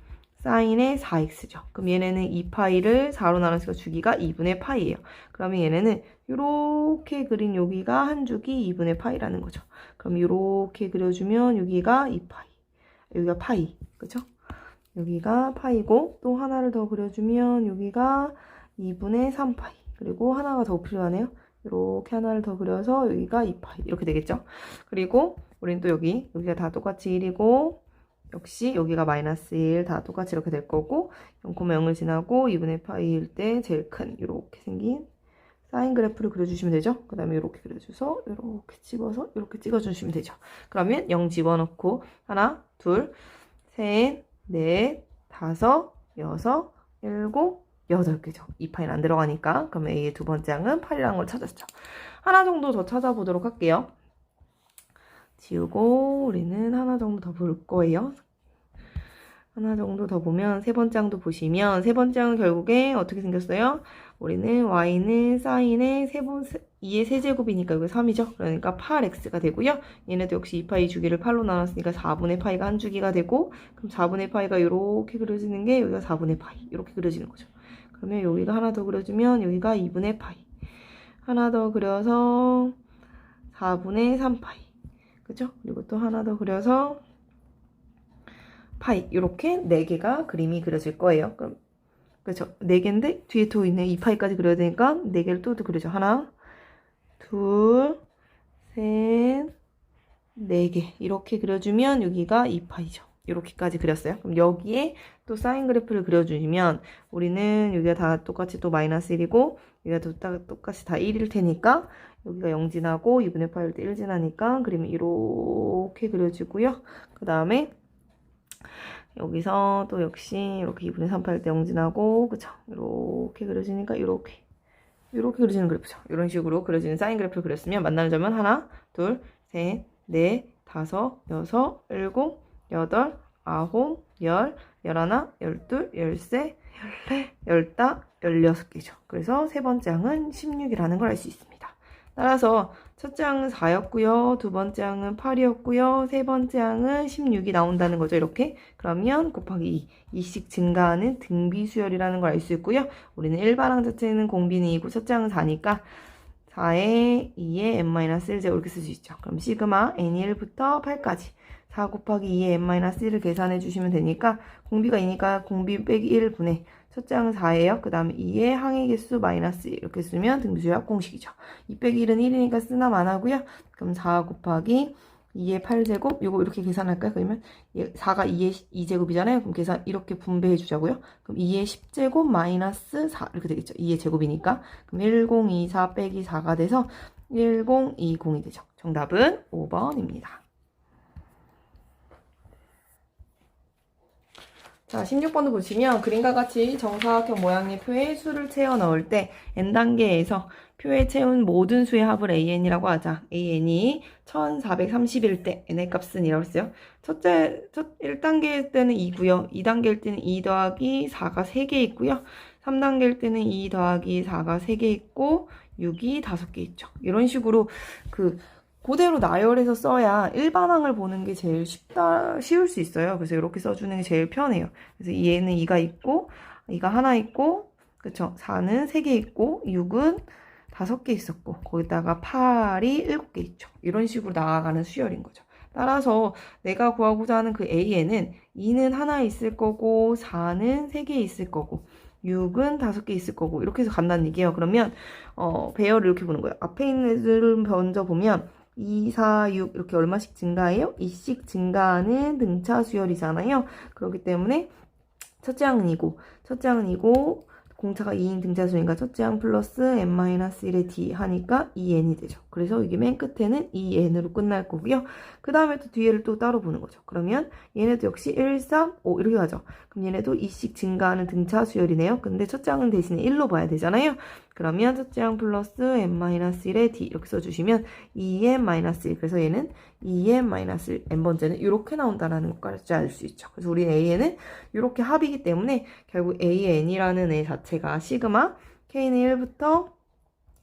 사인의 4x죠. 그럼 얘네는 2파이를 4로 나눴으니까 주기가 2분의 파이예요. 그러면 얘네는 이렇게 그린 여기가 한 주기 2분의 파이라는 거죠. 그럼 이렇게 그려주면 여기가 2파이, 여기가 파이, 그죠? 여기가 파이고 또 하나를 더 그려주면 여기가 2분의 3파이, 그리고 하나가 더 필요하네요. 이렇게 하나를 더 그려서 여기가 2파이 이렇게 되겠죠. 그리고 우리는 또 여기가 다 똑같이 1이고 역시 여기가 마이너스 1 다 똑같이 이렇게 될 거고 0,0을 지나고 2분의 파이일 때 제일 큰 이렇게 생긴 사인 그래프를 그려주시면 되죠. 그 다음에 이렇게 그려줘서 이렇게 집어서 이렇게 찍어주시면 되죠. 그러면 0 집어넣고 하나, 둘, 셋, 넷, 다섯, 여섯, 일곱, 8개죠. 2파이는 안 들어가니까. 그러면 A의 두 번째 항은 8이라는 걸 찾았죠. 하나 정도 더 찾아보도록 할게요. 지우고 우리는 하나 정도 더 볼 거예요. 하나 정도 더 보면 세 번째 항도 보시면 세 번째 항은 결국에 어떻게 생겼어요? 우리는 y는 사인의 2의 세제곱이니까 이거 3이죠. 그러니까 8x가 되고요. 얘네도 역시 2파이 주기를 8로 나눴으니까 4분의 파이가 한 주기가 되고 그럼 4분의 파이가 이렇게 그려지는 게 여기가 4분의 파이 이렇게 그려지는 거죠. 그러면 여기가 하나 더 그려주면 여기가 2분의 파이 하나 더 그려서 4분의 3파이 그죠? 그리고 또 하나 더 그려서 파이 이렇게 4개가 그림이 그려질 거예요. 그럼 그렇죠. 4개인데 뒤에 또 있네. 2파이까지 그려야 되니까 4개를 또 그려줘. 하나, 둘, 셋, 4개 이렇게 그려주면 여기가 2파이죠. 이렇게까지 그렸어요. 그럼 여기에 또 사인 그래프를 그려주시면 우리는 여기가 다 똑같이 또 마이너스 1이고 여기가 똑같이 다 1일 테니까 여기가 0 지나고 2분의 파이일 때 1 지나니까 그림이 이렇게 그려지고요. 그 다음에 여기서 또 역시 이렇게 2분의 3 파일 때 0 지나고 그쵸? 이렇게 그려지니까 이렇게 그려지는 그래프죠. 이런 식으로 그려지는 사인 그래프를 그렸으면 만나는 점은 하나, 둘, 셋, 넷, 다섯, 여섯, 일곱, 여덟, 아홉, 열, 열하나, 열둘, 열세, 열네, 열다, 16개죠. 그래서 세 번째 항은 16이라는 걸 알 수 있습니다. 따라서 첫째 항은 4였고요. 두 번째 항은 8이었고요. 세 번째 항은 16이 나온다는 거죠. 이렇게. 그러면 곱하기 2. 2씩 증가하는 등비수열이라는 걸 알 수 있고요. 우리는 일반항 자체는 공비는 2고 첫째 항은 4니까 4에 2에 n-1제곱 이렇게 쓸 수 있죠. 그럼 시그마 n이 1부터 8까지 4 곱하기 2에 n-1을 계산해 주시면 되니까 공비가 2니까 공비 빼기 1분의 첫째 항은 4예요. 그 다음에 2의 항의 개수 마이너스 1 이렇게 쓰면 등비수열 공식이죠. 2 빼기 1은 1이니까 쓰나 마나고요. 그럼 4 곱하기 2의 8제곱 이거 이렇게 계산할까요? 그러면 4가 2의 2제곱이잖아요. 그럼 계산 이렇게 분배해 주자고요. 그럼 2의 10제곱 마이너스 4 이렇게 되겠죠. 2의 제곱이니까. 그럼 1024 빼기 4가 돼서 1020이 되죠. 정답은 5번입니다. 자, 16번도 보시면 그림과 같이 정사각형 모양의 표에 수를 채워 넣을 때 n단계에서 표에 채운 모든 수의 합을 an이라고 하자. an이 1431 때 n의 값은 이라고 했어요. 1단계일 때는 2고요. 2단계일 때는 2 더하기 4가 3개 있고요. 3단계일 때는 2 더하기 4가 3개 있고 6이 5개 있죠. 이런 식으로 그대로 나열해서 써야 일반항을 보는 게 제일 쉬울 수 있어요. 그래서 이렇게 써주는 게 제일 편해요. 그래서 얘는 2가 있고, 2가 하나 있고, 그쵸? 4는 3개 있고, 6은 5개 있었고, 거기다가 8이 7개 있죠. 이런 식으로 나아가는 수열인 거죠. 따라서 내가 구하고자 하는 그 A에는 2는 하나 있을 거고, 4는 3개 있을 거고, 6은 5개 있을 거고, 이렇게 해서 간다는 얘기예요. 그러면, 배열을 이렇게 보는 거예요. 앞에 있는 애들을 먼저 보면, 2, 4, 6 이렇게 얼마씩 증가해요? 2씩 증가하는 등차 수열이잖아요. 그렇기 때문에 첫째 항은 2고 공차가 2인 등차수니까 첫째 항 플러스 n-1의 d 하니까 2n이 되죠. 그래서 이게 맨 끝에는 2n으로 끝날 거고요. 그 다음에 또 뒤에를 또 따로 보는 거죠. 그러면 얘네도 역시 1, 3, 5 이렇게 가죠. 그럼 얘네도 2씩 증가하는 등차 수열이네요. 근데 첫째 항은 대신에 1로 봐야 되잖아요. 그러면 첫째 항 플러스 n-1의 d 이렇게 써주시면 2n-1 그래서 얘는 2n-1 n번째는 이렇게 나온다는 것까지 알 수 있죠. 그래서 우리 a는 이렇게 합이기 때문에 결국 an이라는 애 자체가 시그마 k는 1부터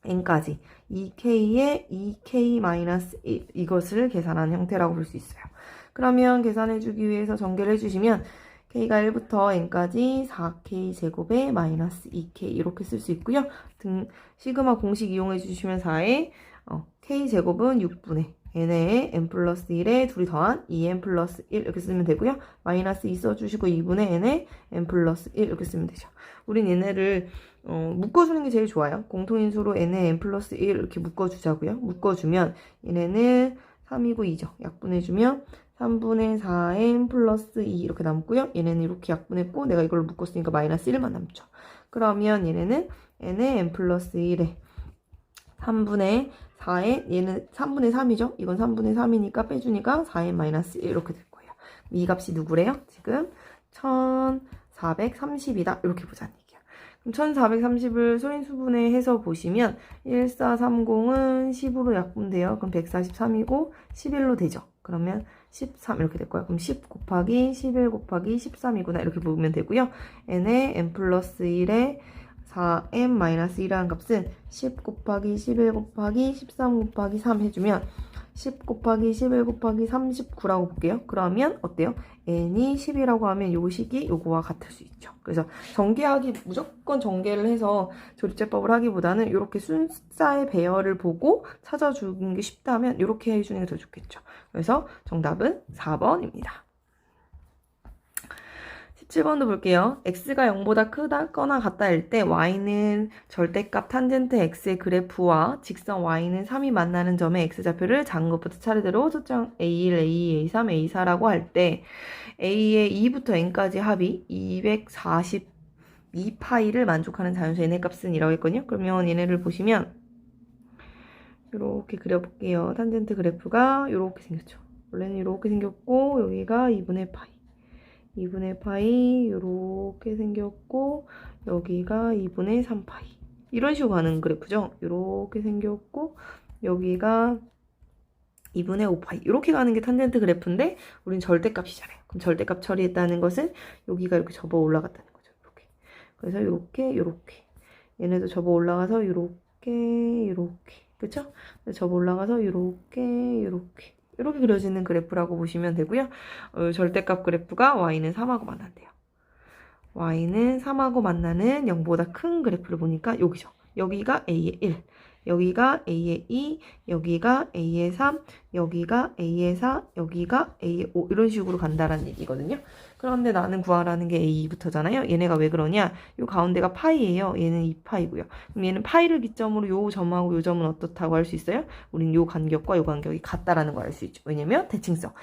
n까지 2k에 2k-1 이것을 계산한 형태라고 볼 수 있어요. 그러면 계산해주기 위해서 전개를 해주시면 k가 1부터 n까지 4k 제곱에 마이너스 2k 이렇게 쓸 수 있고요. 시그마 공식 이용해 주시면 4에 k 제곱은 6분의 n에 n 플러스 1에 둘이 더한 2n 플러스 1 이렇게 쓰면 되고요. 마이너스 2 써주시고 2분의 n에 n 플러스 1 이렇게 쓰면 되죠. 우린 얘네를 묶어주는 게 제일 좋아요. 공통인수로 n에 n 플러스 1 이렇게 묶어주자고요. 묶어주면 얘네는 3이고 2죠. 약분해주면 3분의 4n 플러스 2 이렇게 남고요. 얘네는 이렇게 약분했고 내가 이걸로 묶었으니까 마이너스 1만 남죠. 그러면 얘네는 n에 n 플러스 1에 3분의 4에 얘는 3분의 3이죠. 이건 3분의 3이니까 빼주니까 4n 마이너스 1 이렇게 될 거예요. 이 값이 누구래요? 지금 1430이다. 이렇게 보자는 얘기야. 그럼 1430을 소인수분해 해서 보시면 1430은 10으로 약분돼요. 그럼 143이고 11로 되죠. 그러면 13 이렇게 될 거예요. 그럼 10 곱하기 11 곱하기 13이구나 이렇게 보면 되고요. n에 n 플러스 1에 4n-1이라는 값은 10 곱하기 11 곱하기 13 곱하기 3 해주면 10 곱하기 11 곱하기 39라고 볼게요. 그러면 어때요? n이 10이라고 하면 요 식이 요거와 같을 수 있죠. 그래서 전개하기 무조건 전개를 해서 조립제법을 하기보다는 이렇게 숫자의 배열을 보고 찾아주는 게 쉽다면 이렇게 해주는 게 더 좋겠죠. 그래서 정답은 4번입니다. 17번도 볼게요. x가 0보다 크다거나 같다일 때 y는 절대값 탄젠트 x의 그래프와 직선 y는 3이 만나는 점의 x좌표를 작은 것부터 차례대로 초점 a1, a2, a3, a4라고 할 때 a의 2부터 n까지 합이 242파이를 만족하는 자연수 n의 값은 이라고 했거든요. 그러면 얘네를 보시면 이렇게 그려볼게요. 탄젠트 그래프가 이렇게 생겼죠. 원래는 이렇게 생겼고 여기가 2분의 파이 2분의 파이 이렇게 생겼고 여기가 2분의 3파이 이런 식으로 가는 그래프죠. 이렇게 생겼고 여기가 2분의 5파이 이렇게 가는 게 탄젠트 그래프인데 우린 절대값이잖아요. 그럼 절대값 처리했다는 것은 여기가 이렇게 접어 올라갔다는 거죠. 이렇게. 그래서 이렇게 얘네도 접어 올라가서 이렇게 그쵸? 접어 올라가서 이렇게 그려지는 그래프라고 보시면 되고요. 절대값 그래프가 y는 3하고 만난대요. y는 3하고 만나는 0보다 큰 그래프를 보니까 여기죠. 여기가 a의 1, 여기가 a의 2, 여기가 a의 3, 여기가 a의 4, 여기가 a의 5 이런 식으로 간다라는 얘기거든요. 그런데 나는 구하라는 게 a부터잖아요. 얘네가 왜 그러냐? 요 가운데가 파이예요. 얘는 2파이고요. 그럼 얘는 파이를 기점으로 요 점하고 요 점은 어떻다고 할 수 있어요? 우린 요 간격과 요 간격이 같다라는 걸 알 수 있죠. 왜냐면 대칭성.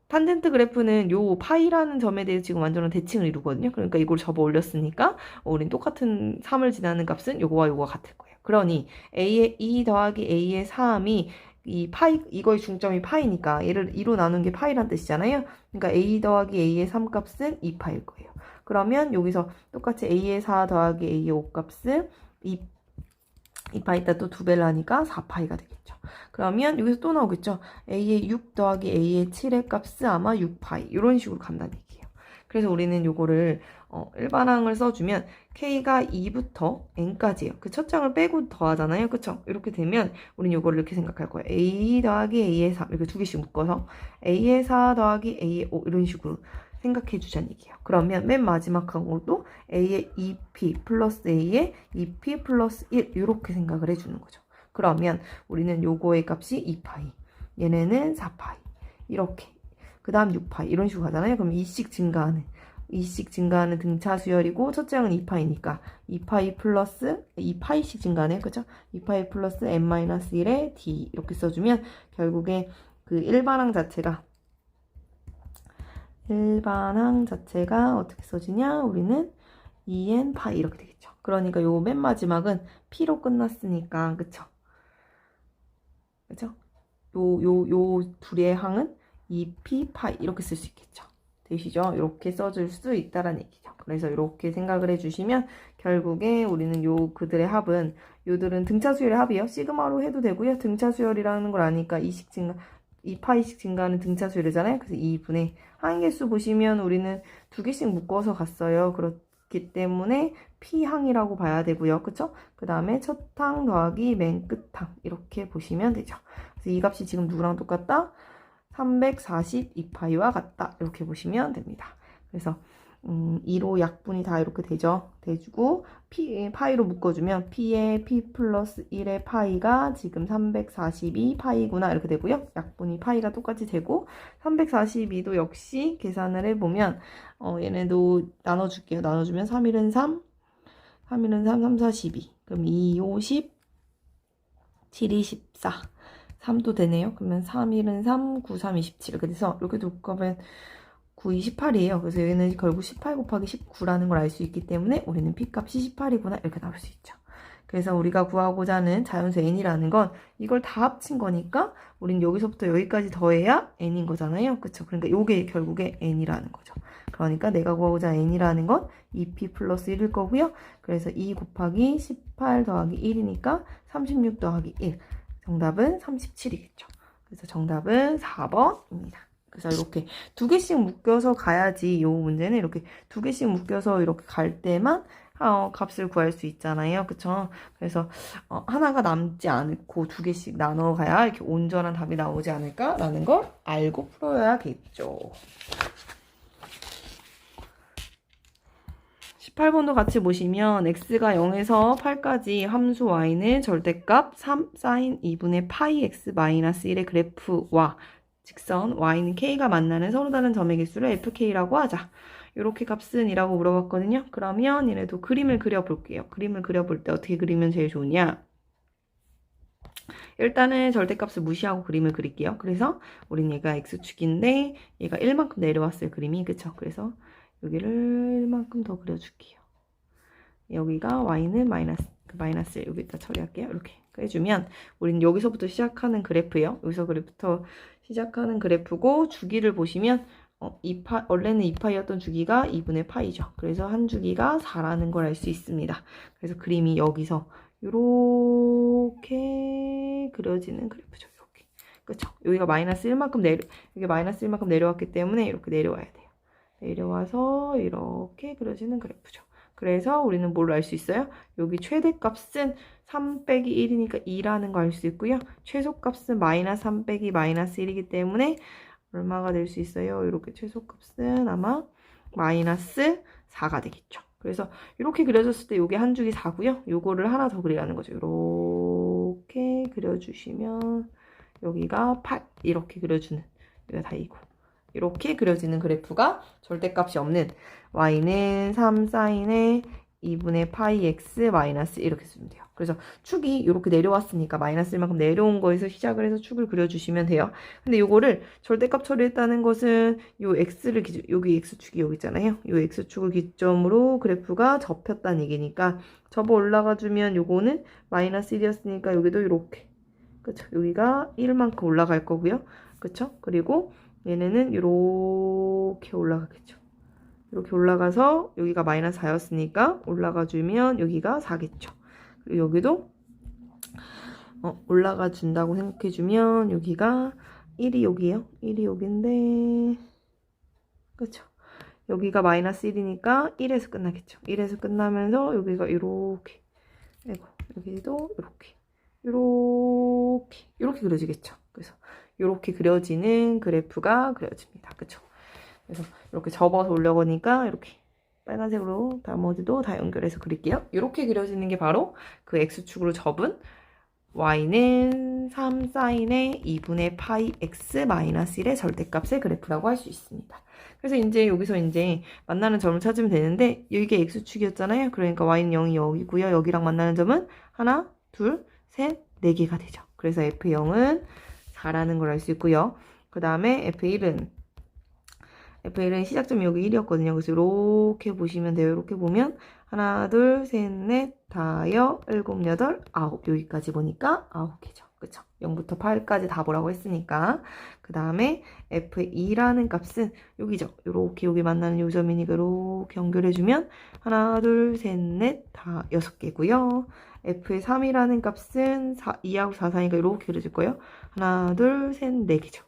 탄젠트 그래프는 요 파이라는 점에 대해서 지금 완전한 대칭을 이루거든요. 그러니까 이걸 접어 올렸으니까 우린 똑같은 3을 지나는 값은 요거와 요거가 같을 거예요. 그러니 a의 2 더하기 a의 3이 이 파이 이거의 중점이 파이니까 얘를 2로 나눈 게 파이란 뜻이잖아요. 그러니까 a 더하기 a의 3 값은 2파일 거예요. 그러면 여기서 똑같이 a의 4 더하기 a의 5 값은 2파이다 또 2배를 하니까 4파이가 되겠죠. 그러면 여기서 또 나오겠죠. a의 6 더하기 a의 7의 값은 아마 6파이 이런 식으로 간다는 얘기예요. 그래서 우리는 요거를 일반항을 써주면 k가 2부터 n까지예요. 그 첫 장을 빼고 더하잖아요. 그쵸? 이렇게 되면 우리는 요거를 이렇게 생각할 거예요. a 더하기 a의 3 이렇게 두 개씩 묶어서 a의 4 더하기 a의 5 이런 식으로 생각해 주자는 얘기예요. 그러면 맨 마지막 항으로도 a의 2p 플러스 a의 2p 플러스 1 이렇게 생각을 해주는 거죠. 그러면 우리는 요거의 값이 2파이, 얘네는 4파이 이렇게 그 다음 6파이 이런 식으로 가잖아요. 그럼 2씩 증가하는 등차 수열이고 첫째 항은 2파이니까 2파이 플러스 2파이씩 증가하네요. 그죠? 2파이 플러스 n-1의 d 이렇게 써주면 결국에 그 일반항 자체가 어떻게 써지냐? 우리는 2n 파이 이렇게 되겠죠. 그러니까 요 맨 마지막은 p로 끝났으니까 그쵸? 그죠? 요 둘의 항은 2p 파이 이렇게 쓸 수 있겠죠. 되시죠? 이렇게 써줄 수 있다라는 얘기죠. 그래서 이렇게 생각을 해주시면 결국에 우리는 그들의 합은 요들은 등차 수열의 합이에요. 시그마로 해도 되고요. 등차 수열이라는 걸 아니까 2파이씩 증가하는 등차 수열이잖아요. 그래서 2분의 항개수 보시면 우리는 두 개씩 묶어서 갔어요. 그렇기 때문에 P항이라고 봐야 되고요. 그쵸? 그 다음에 첫 항 더하기 맨 끝항 이렇게 보시면 되죠. 그래서 이 값이 지금 누구랑 똑같다? 342파이와 같다. 이렇게 보시면 됩니다. 그래서 2로 약분이 다 이렇게 되죠. 돼주고 파이로 묶어주면 p의 p 플러스 1의 파이가 지금 342파이구나 이렇게 되고요. 약분이 파이가 똑같이 되고 342도 역시 계산을 해보면 얘네도 나눠줄게요. 나눠주면 3일은 3, 3일은 3, 3, 4, 12. 그럼 2, 5, 10, 7이 14. 3도 되네요. 그러면 3일은 3, 9, 3, 27. 그래서 이렇게 놓고면 9, 28이에요. 그래서 여기는 결국 18 곱하기 19라는 걸 알 수 있기 때문에 우리는 P값이 18이구나 이렇게 나올 수 있죠. 그래서 우리가 구하고자 하는 자연수 n이라는 건 이걸 다 합친 거니까 우린 여기서부터 여기까지 더해야 n인 거잖아요. 그쵸? 그러니까 이게 결국에 n이라는 거죠. 그러니까 내가 구하고자 하는 n이라는 건 2p 플러스 1일 거고요. 그래서 2 곱하기 18 더하기 1이니까 36 더하기 1. 정답은 37이겠죠. 그래서 정답은 4번입니다. 그래서 이렇게 두 개씩 묶여서 가야지 이 문제는 이렇게 두 개씩 묶여서 이렇게 갈 때만 값을 구할 수 있잖아요. 그쵸? 그래서 하나가 남지 않고 두 개씩 나눠 가야 이렇게 온전한 답이 나오지 않을까라는 걸 알고 풀어야겠죠. 18번도 같이 보시면 x가 0에서 8까지 함수 y는 절대값 3 sin 2분의 파이 x 마이너스 1의 그래프와 직선 y는 k가 만나는 서로 다른 점의 개수를 fk라고 하자. 이렇게 값은 이라고 물어봤거든요. 그러면 얘네도 그림을 그려볼게요. 그림을 그려볼 때 어떻게 그리면 제일 좋으냐? 일단은 절대값을 무시하고 그림을 그릴게요. 그래서 우린 얘가 x축인데 얘가 1만큼 내려왔어요. 그림이. 그쵸? 그래서 여기를 1만큼 더 그려줄게요. 여기가 y는 마이너스 1 여기다 처리할게요. 이렇게 해주면 우린 여기서부터 시작하는 그래프예요. 여기서부터 시작하는 그래프고 주기를 보시면 원래는 2파이였던 주기가 2분의 파이죠. 그래서 한 주기가 4라는 걸 알 수 있습니다. 그래서 그림이 여기서 이렇게 그려지는 그래프죠. 이렇게. 그렇죠? 여기가 마이너스 1만큼 여기 마이너스 1만큼 내려왔기 때문에 이렇게 내려와야 돼요. 내려와서 이렇게 그려지는 그래프죠. 그래서 우리는 뭘 알 수 있어요? 여기 최대값은 3 빼기 1이니까 2라는 거 알 수 있고요. 최소값은 마이너스 3 빼기 마이너스 1이기 때문에 얼마가 될 수 있어요? 이렇게 최소값은 아마 마이너스 4가 되겠죠. 그래서 이렇게 그려졌을 때 이게 한 줄기 4고요. 요거를 하나 더 그리라는 거죠. 이렇게 그려주시면 여기가 8 이렇게 그려주는 여기가 다 이고 이렇게 그려지는 그래프가 절대값이 없는 y는 3 사인의 2분의 파이 x 마이너스 이렇게 쓰면 돼요. 그래서 축이 이렇게 내려왔으니까 마이너스 1만큼 내려온 거에서 시작을 해서 축을 그려주시면 돼요. 근데 이거를 절대값 처리했다는 것은 요 x를 여기 x축이 여기 있잖아요. 요 x축을 기점으로 그래프가 접혔다는 얘기니까 접어 올라가 주면 요거는 마이너스 1이었으니까 여기도 이렇게 그쵸? 여기가 1만큼 올라갈 거고요. 그쵸? 그리고 얘네는 이렇게 올라가겠죠. 이렇게 올라가서 여기가 마이너스 4였으니까 올라가 주면 여기가 4겠죠. 그리고 여기도 올라가 준다고 생각해 주면 여기가 1이 여기에요. 1이 여기인데 그렇죠. 여기가 마이너스 1이니까 1에서 끝나겠죠. 1에서 끝나면서 여기가 이렇게 아이고 여기도 이렇게 그려지겠죠. 그래서 이렇게 그려지는 그래프가 그려집니다. 그쵸? 그래서 이렇게 접어서 올려보니까 이렇게 빨간색으로 나머지도 다 연결해서 그릴게요. 이렇게 그려지는 게 바로 그 x축으로 접은 y는 3 사인의 2분의 파이 x 마이너스 1의 절대값의 그래프라고 할 수 있습니다. 그래서 이제 여기서 이제 만나는 점을 찾으면 되는데 이게 x축이었잖아요. 그러니까 y는 0이 여기고요. 여기랑 만나는 점은 하나, 둘, 셋, 4개가 되죠. 그래서 f0은 4라는 걸 알 수 있고요. 그 다음에 F1은 시작점이 여기 1이었거든요. 그래서 이렇게 보시면 돼요. 이렇게 보면 하나, 둘, 셋, 넷, 다섯, 일곱, 여덟, 아홉 여기까지 보니까 9개죠. 그쵸? 0부터 8까지 다 보라고 했으니까 그 다음에 F2라는 값은 여기죠. 이렇게 여기 만나는 요점이니까 이렇게 연결해주면 하나, 둘, 셋, 넷, 다 6개고요. F3이라는 값은 2하고 4 사니까 이렇게 그려질 거예요. 하나, 둘, 셋, 4개죠.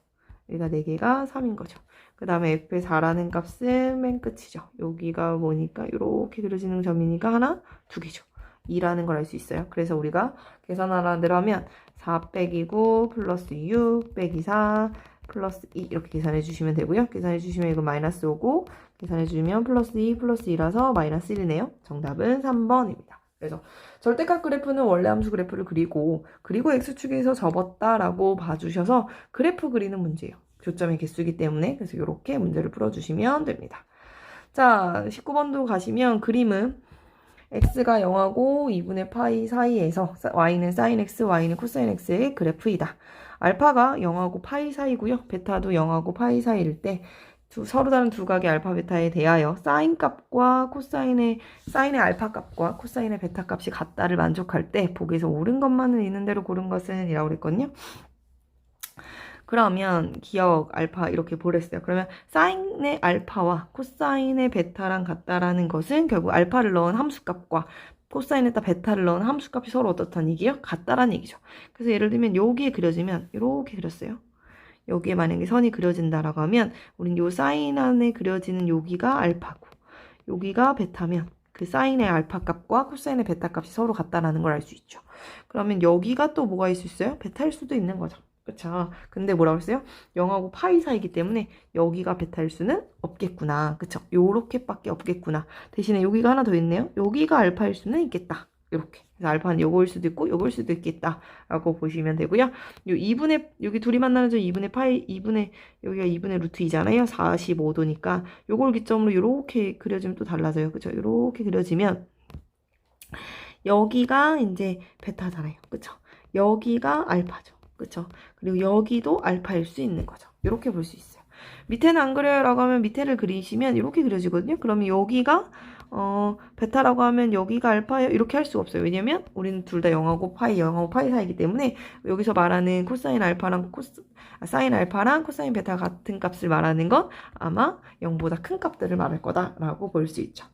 여기가 4개가 3인 거죠. 그 다음에 F4라는 값은 맨 끝이죠. 여기가 뭐니까 이렇게 그려지는 점이니까 하나, 2개죠. 2라는 걸 알 수 있어요. 그래서 우리가 계산하라는 대로 하면 4 빼기 9 플러스 6 빼기 4 플러스 2 이렇게 계산해 주시면 되고요. 계산해 주시면 이거 마이너스 오고 계산해 주면 플러스 2 플러스 2라서 마이너스 1이네요. 정답은 3번입니다. 그래서 절대값 그래프는 원래 함수 그래프를 그리고 x축에서 접었다라고 봐주셔서 그래프 그리는 문제예요. 교점의 개수이기 때문에. 그래서 이렇게 문제를 풀어주시면 됩니다. 자, 19번도 가시면 그림은 x가 0하고 2분의 파이 사이에서 y는 sin x, y는 코사인 x의 그래프이다. 알파가 0하고 파이 사이고요. 베타도 0하고 파이 사이일 때 서로 다른 두 각의 알파 베타에 대하여 사인 값과 코사인의 알파 값과 코사인의 베타 값이 같다를 만족할 때 보기에서 옳은 것만은 있는 대로 고른 것은 이라고 그랬거든요. 그러면 기억 알파 이렇게 보랬어요. 그러면 사인의 알파와 코사인의 베타랑 같다라는 것은 결국 알파를 넣은 함수값과 코사인에다 베타를 넣은 함수값이 서로 어떻다는 얘기예요? 같다라는 얘기죠. 그래서 예를 들면 여기에 그려지면 이렇게 그렸어요. 여기에 만약에 선이 그려진다라고 하면 우린 요 사인 안에 그려지는 여기가 알파고 여기가 베타면 그 사인의 알파 값과 코사인의 베타 값이 서로 같다라는 걸 알 수 있죠. 그러면 여기가 또 뭐가 있을 수 있어요? 베타일 수도 있는 거죠. 그쵸? 근데 뭐라고 했어요? 0하고 파이 사이기 때문에 여기가 베타일 수는 없겠구나. 그쵸? 요렇게밖에 없겠구나. 대신에 여기가 하나 더 있네요. 여기가 알파일 수는 있겠다. 이렇게. 그래서 알파는 요거일 수도 있고 요거일 수도 있겠다 라고 보시면 되고요. 요 2분의 여기 둘이 만나는 점 2분의 파이 2분의 여기가 2분의 루트 2잖아요. 45도니까 요걸 기점으로 이렇게 그려지면 또 달라져요. 그쵸? 이렇게 그려지면 여기가 이제 베타잖아요. 그쵸? 여기가 알파죠. 그쵸? 그리고 여기도 알파일 수 있는 거죠. 이렇게 볼 수 있어요. 밑에는 안 그려요 라고 하면 밑에를 그리시면 이렇게 그려지거든요. 그러면 여기가 베타라고 하면 여기가 알파예요. 이렇게 할 수가 없어요. 왜냐면 우리는 둘 다 0하고 파이 사이기 때문에 여기서 말하는 코사인 알파랑 사인 알파랑 코사인 베타 같은 값을 말하는 건 아마 0보다 큰 값들을 말할 거다라고 볼 수 있죠.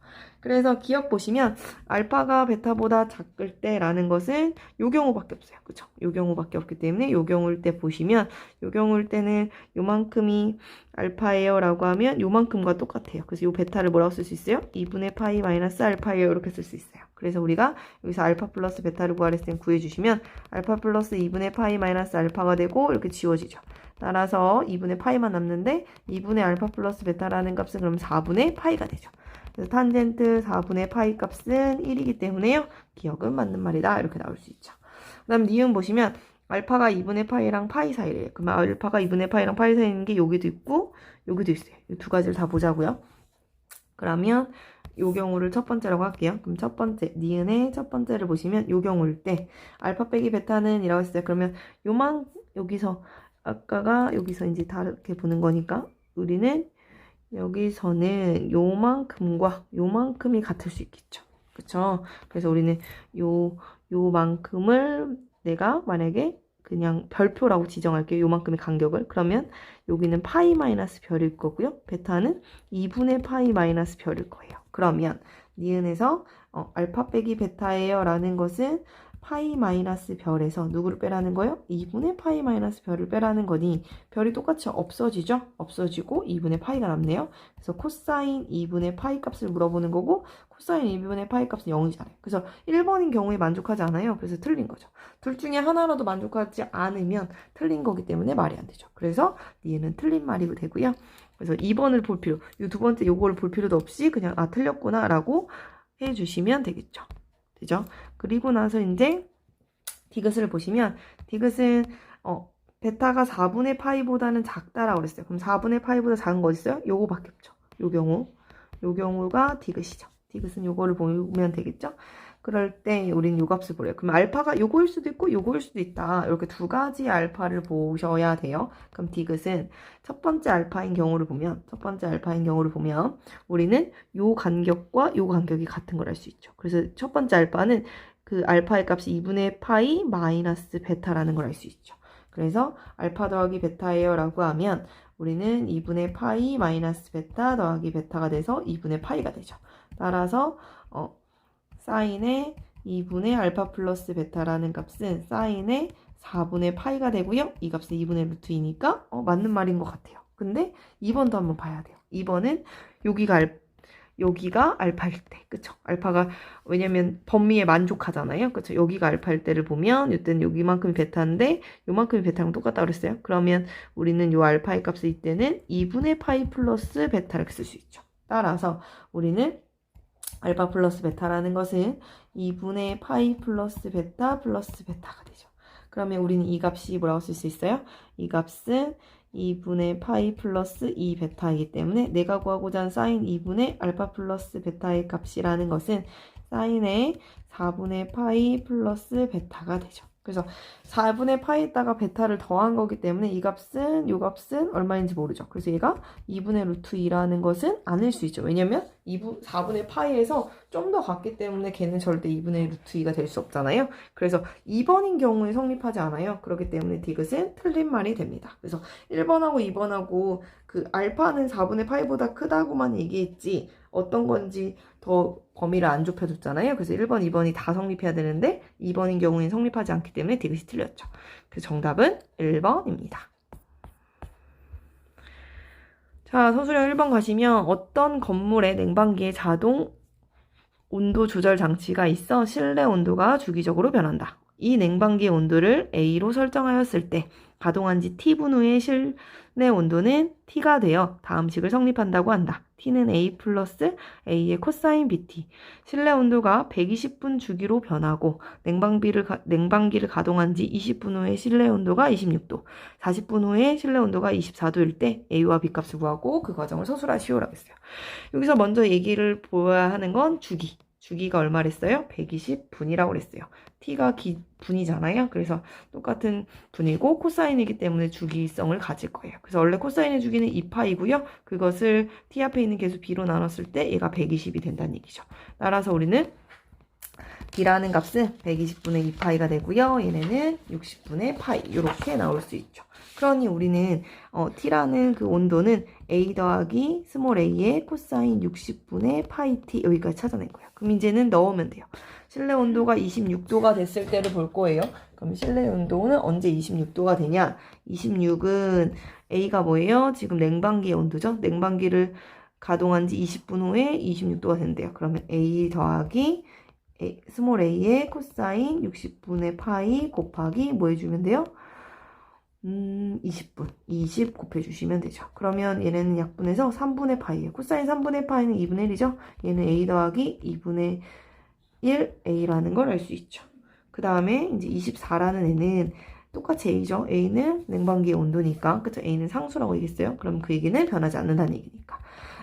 그래서 기억 보시면 알파가 베타보다 작을 때라는 것은 요 경우밖에 없어요. 그쵸? 요 경우밖에 없기 때문에 요 경우일 때 보시면 요 경우일 때는 요만큼이 알파예요 라고 하면 요만큼과 똑같아요. 그래서 요 베타를 뭐라고 쓸 수 있어요? 2분의 파이 마이너스 알파예요. 이렇게 쓸 수 있어요. 그래서 우리가 여기서 알파 플러스 베타를 구하랬을 때 구해주시면 알파 플러스 2분의 파이 마이너스 알파가 되고 이렇게 지워지죠. 따라서 2분의 파이만 남는데 2분의 알파 플러스 베타라는 값은 그럼 4분의 파이가 되죠. 그래서 탄젠트 4분의 파이 값은 1이기 때문에요. 기억은 맞는 말이다. 이렇게 나올 수 있죠. 그 다음 니은 보시면 알파가 2분의 파이랑 파이 사이래요. 그러면 알파가 2분의 파이랑 파이 사이에 있는 게 여기도 있고 여기도 있어요. 이 두 가지를 다 보자고요. 그러면 요 경우를 첫 번째라고 할게요. 그럼 첫 번째, 니은의 첫 번째를 보시면 요 경우일 때 알파 빼기 베타는 이라고 했어요. 그러면 여기서 아까가 여기서 이제 다르게 보는 거니까 우리는 여기서는 요만큼과 요만큼이 같을 수 있겠죠. 그쵸? 그래서 우리는 요만큼을 내가 만약에 그냥 별표라고 지정할게요. 요만큼의 간격을. 그러면 여기는 파이 마이너스 별일 거고요. 베타는 2분의 파이 마이너스 별일 거예요. 그러면 니은에서 알파 빼기 베타예요 라는 것은 파이 마이너스 별에서 누구를 빼라는 거예요? 2분의 파이 마이너스 별을 빼라는 거니 별이 똑같이 없어지죠? 없어지고 2분의 파이가 남네요. 그래서 코사인 2분의 파이 값을 물어보는 거고 코사인 2분의 파이 값은 0이잖아요. 그래서 1번인 경우에 만족하지 않아요. 그래서 틀린 거죠. 둘 중에 하나라도 만족하지 않으면 틀린 거기 때문에 말이 안 되죠. 그래서 얘는 틀린 말이 되고요. 그래서 2번을 볼 필요, 이 두 번째 요거를 볼 필요도 없이 그냥 틀렸구나 라고 해주시면 되겠죠. 되죠? 그리고 나서 이제 디귿을 보시면 디귿은 베타가 4분의 파이보다는 작다라고 그랬어요. 그럼 4분의 파이보다 작은 거 있어요? 요거밖에 없죠. 요 경우가 디귿이죠. 디귿은 요거를 보면 되겠죠? 그럴 때 우리는 요 값을 보래요. 그럼 알파가 요거일 수도 있고 요거일 수도 있다. 이렇게 두 가지 알파를 보셔야 돼요. 그럼 디귿은 첫 번째 알파인 경우를 보면 우리는 요 간격과 요 간격이 같은 걸 알 수 있죠. 그래서 첫 번째 알파는 그 알파의 값이 2분의 파이 마이너스 베타라는 걸 알 수 있죠. 그래서 알파 더하기 베타예요 라고 하면 우리는 2분의 파이 마이너스 베타 더하기 베타가 돼서 2분의 파이가 되죠. 따라서 사인의 2분의 알파 플러스 베타라는 값은 사인의 4분의 파이가 되고요. 이 값은 2분의 루트 2니까 맞는 말인 것 같아요. 근데 2번도 한번 봐야 돼요. 2번은 여기가 알파일 때, 그쵸? 알파가, 왜냐면 범위에 만족하잖아요. 그쵸? 여기가 알파일 때를 보면, 이때는 여기만큼이 베타인데, 요만큼이 베타랑 똑같다 그랬어요. 그러면 우리는 요 알파의 값을 이때는 2분의 파이 플러스 베타 이렇게 쓸 수 있죠. 따라서 우리는 알파 플러스 베타라는 것은 2분의 파이 플러스 베타가 되죠. 그러면 우리는 이 값이 뭐라고 쓸 수 있어요? 이 값은 2분의 파이 플러스 2 베타이기 때문에 내가 구하고자 하는 사인 2분의 알파 플러스 베타의 값이라는 것은 사인의 4분의 파이 플러스 베타가 되죠. 그래서 4분의 파이에다가 베타를 더한 거기 때문에 이 값은 요 값은 얼마인지 모르죠. 그래서 얘가 2분의 루트 2라는 것은 아닐 수 있죠. 왜냐면 4분의 파이에서 좀 더 같기 때문에 걔는 절대 2분의 루트 2가 될 수 없잖아요. 그래서 2번인 경우에 성립하지 않아요. 그렇기 때문에 디귿은 틀린 말이 됩니다. 그래서 1번하고 2번하고 그 알파는 4분의 파이보다 크다고만 얘기했지 어떤 건지 더 범위를 안 좁혀줬잖아요. 그래서 1번, 2번이 다 성립해야 되는데 2번인 경우에는 성립하지 않기 때문에 디귿이 틀렸죠. 그래서 정답은 1번입니다. 자, 서술형 1번 가시면 어떤 건물에 냉방기에 자동 온도 조절 장치가 있어 실내 온도가 주기적으로 변한다. 이 냉방기의 온도를 A로 설정하였을 때 가동한 지 T분 후의 실내 온도는 T가 되어 다음 식을 성립한다고 한다. T는 A 플러스 A의 코사인 BT. 실내 온도가 120분 주기로 변하고 냉방기를 가동한 지 20분 후에 실내 온도가 26도, 40분 후에 실내 온도가 24도일 때 A와 B 값을 구하고 그 과정을 서술하시오라고 했어요. 여기서 먼저 얘기를 보아야 하는 건 주기. 주기가 얼마랬어요? 120분이라고 그랬어요. t가 분이잖아요. 그래서 똑같은 분이고 코사인이기 때문에 주기성을 가질 거예요. 그래서 원래 코사인의 주기는 2파이고요. 그것을 t 앞에 있는 개수 b로 나눴을 때 얘가 120이 된다는 얘기죠. 따라서 우리는 b라는 값은 120분의 2파이가 되고요. 얘네는 60분의 파이 이렇게 나올 수 있죠. 그러니 우리는 t라는 그 온도는 a 더하기 스몰 a의 코사인 60분의 파이 t 여기까지 찾아낸 거예요. 그럼 이제는 넣으면 돼요. 실내 온도가 26도가 됐을 때를 볼 거예요. 그럼 실내 온도는 언제 26도가 되냐? 26은 a가 뭐예요? 지금 냉방기의 온도죠. 냉방기를 가동한 지 20분 후에 26도가 된대요. 그러면 a 더하기 스몰 a의 코사인 60분의 파이 곱하기 뭐 해주면 돼요? 20분. 20 곱해주시면 되죠. 그러면 얘는 약분해서 3분의 파이예요. 코사인 3분의 파이는 2분의 1이죠. 얘는 a 더하기 2분의 1 a라는 걸 알 수 있죠. 그 다음에 이제 24라는 애는 똑같이 a죠. a는 냉방기의 온도니까. 그쵸? a는 상수라고 얘기했어요. 그럼 그 얘기는 변하지 않는다는 얘기니까.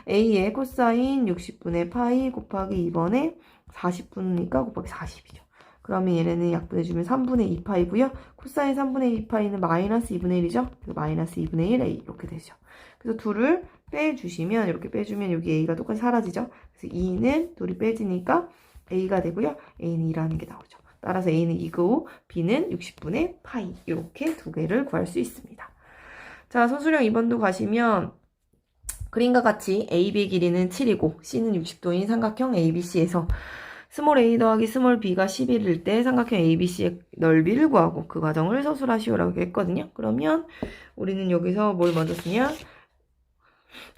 a의 코사인 60분의 파이 곱하기 2번에 40분이니까 곱하기 40이죠. 그러면 얘네는 약분해주면 3분의 2파이고요. 코사인 3분의 2파이는 마이너스 2분의 1이죠. 마이너스 2분의 1a 이렇게 되죠. 그래서 둘을 빼주시면 이렇게 빼주면 여기 a가 똑같이 사라지죠. 그래서 2는 둘이 빼지니까 a가 되고요. a는 2라는 게 나오죠. 따라서 a는 2고 b는 60분의 파이 이렇게 두 개를 구할 수 있습니다. 자, 서술형 2번도 가시면 그림과 같이 AB의 길이는 7이고 C는 60도인 삼각형 ABC에서 스몰 a 더하기 스몰 b가 11일 때 삼각형 ABC의 넓이를 구하고 그 과정을 서술하시오라고 했거든요. 그러면 우리는 여기서 뭘 먼저 쓰냐?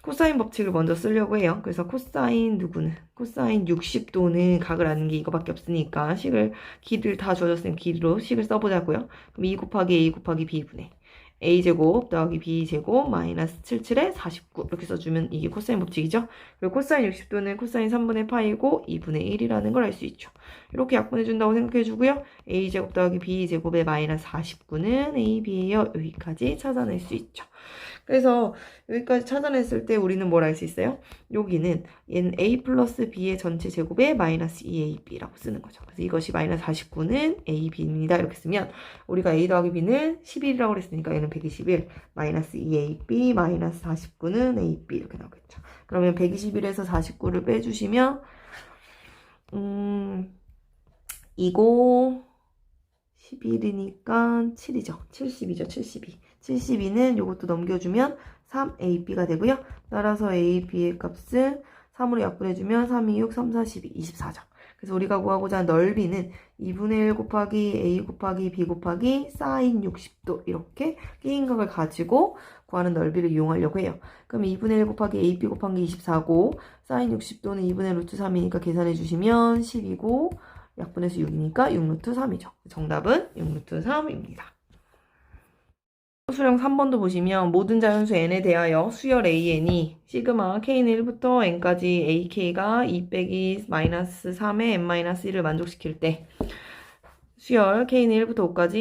코사인 법칙을 먼저 쓰려고 해요. 그래서 코사인 누구는? 코사인 60도는 각을 아는 게 이거밖에 없으니까 길이를 다 주어졌으니까 길이로 식을 써보자고요. 그럼 2 곱하기 a 곱하기 b분의 a제곱 더하기 b제곱 마이너스 77에 49 이렇게 써주면 이게 코사인 법칙이죠. 그리고 코사인 60도는 코사인 3분의 파이고 2분의 1이라는 걸 알 수 있죠. 이렇게 약분해준다고 생각해주고요. a제곱 더하기 b제곱의 마이너스 49는 ab예요. 여기까지 찾아낼 수 있죠. 그래서 여기까지 찾아냈을 때 우리는 뭘 알 수 있어요? 여기는 얘는 a 플러스 b의 전체 제곱에 마이너스 2ab라고 쓰는 거죠. 그래서 이것이 마이너스 49는 ab입니다. 이렇게 쓰면 우리가 a 더하기 b는 11이라고 그랬으니까 얘는 121 마이너스 2ab 마이너스 49는 ab 이렇게 나오겠죠. 그러면 121에서 49를 빼주시면 이거 11이니까 7이죠. 70이죠. 72. 72는 이것도 넘겨주면 3ab가 되고요. 따라서 ab의 값은 3으로 약분해주면 3, 2, 6, 3, 4, 12, 24죠. 그래서 우리가 구하고자 하는 넓이는 2분의 1 곱하기 a 곱하기 b 곱하기 사인 60도 이렇게 끼인 각을 가지고 구하는 넓이를 이용하려고 해요. 그럼 2분의 1 곱하기 AB 곱한 게 24고 사인 60도는 2분의 루트 3이니까 계산해 주시면 10이고 약분해서 6이니까 6 루트 3이죠. 정답은 6 루트 3입니다. 수령 3번도 보시면 모든 자연수 n에 대하여 수열 an이 시그마 k는 1부터 n까지 ak가 2 빼기 마이너스 3의 n-1을 만족시킬 때 수열 k는 1부터 5까지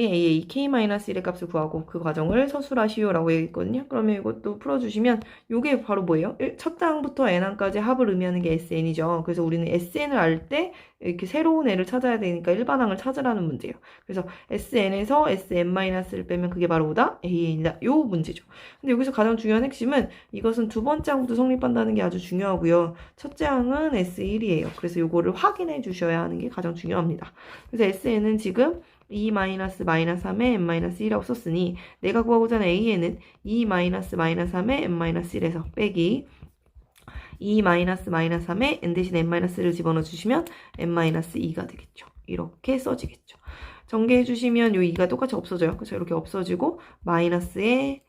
aak-1의 값을 구하고 그 과정을 서술하시오라고 얘기했거든요. 그러면 이것도 풀어주시면 이게 바로 뭐예요? 첫 장부터 n1까지 합을 의미하는 게 sn이죠. 그래서 우리는 sn을 알 때 이렇게 새로운 애를 찾아야 되니까 일반항을 찾으라는 문제예요. 그래서 sn에서 sn-를 빼면 그게 바로 뭐다? an이다. 요 문제죠. 근데 여기서 가장 중요한 핵심은 이것은 두 번째 항부터 성립한다는 게 아주 중요하고요. 첫째 항은 s1이에요. 그래서 요거를 확인해 주셔야 하는 게 가장 중요합니다. 그래서 sn은 지금 2-3의 n-1이라고 썼으니 내가 구하고자 하는 an은 2-3의 n-1에서 빼기 2-3의 n 대신 n-를 집어넣어 주시면 n-2가 되겠죠. 이렇게 써지겠죠. 전개해 주시면 요 2가 똑같이 없어져요. 그렇죠? 이렇게 없어지고 마이너스에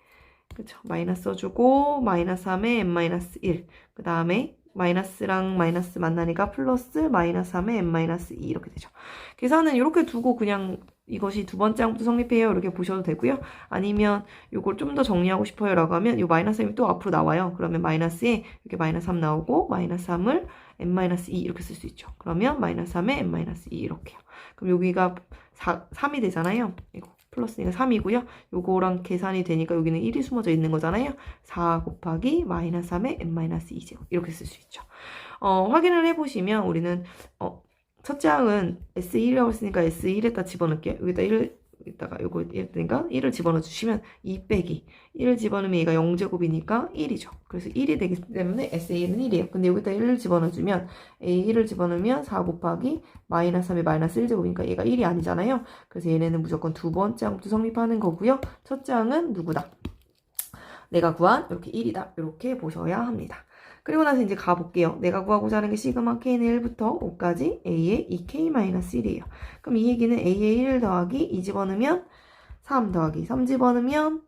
그렇죠? 마이너스 써주고 마이너스 3의 n-1 그 다음에 마이너스랑 마이너스 만나니까 플러스 마이너스 3의 n-2 이렇게 되죠. 계산은 이렇게 두고 그냥 이것이 두 번째 항부터 성립해요. 이렇게 보셔도 되고요. 아니면 이걸 좀 더 정리하고 싶어요. 라고 하면 이 마이너스 3이 또 앞으로 나와요. 그러면 마이너스에 이렇게 마이너스 3 나오고 마이너스 3을 n-2 이렇게 쓸 수 있죠. 그러면 마이너스 3의 n-2 이렇게요. 그럼 여기가 3이 되잖아요. 이거 플러스니까 3이고요. 요거랑 계산이 되니까 여기는 1이 숨어져 있는 거잖아요. 4 곱하기 마이너스 3의 n-2제곱 이렇게 쓸 수 있죠. 확인을 해보시면 우리는 첫째 항은 S1이라고 했으니까 S1에다 집어넣을게요. 여기다 1, 이따가 요거 이랬으니까 1을 집어넣어 주시면 2 빼기 1을 집어넣으면 얘가 0제곱이니까 1이죠. 그래서 1이 되기 때문에 S1은 1이에요. 근데 여기다 1을 집어넣어주면 A1을 집어넣으면 4 곱하기 마이너스 3의 마이너스 1제곱이니까 얘가 1이 아니잖아요. 그래서 얘네는 무조건 두 번째 항부터 성립하는 거고요. 첫째 항은 누구다? 내가 구한 이렇게 1이다. 이렇게 보셔야 합니다. 그리고 나서 이제 가볼게요. 내가 구하고자 하는 게 시그마 k는 1부터 5까지 a의 2k-1이에요. 그럼 이 얘기는 a의 1 더하기 2 집어넣으면 3 더하기 3 집어넣으면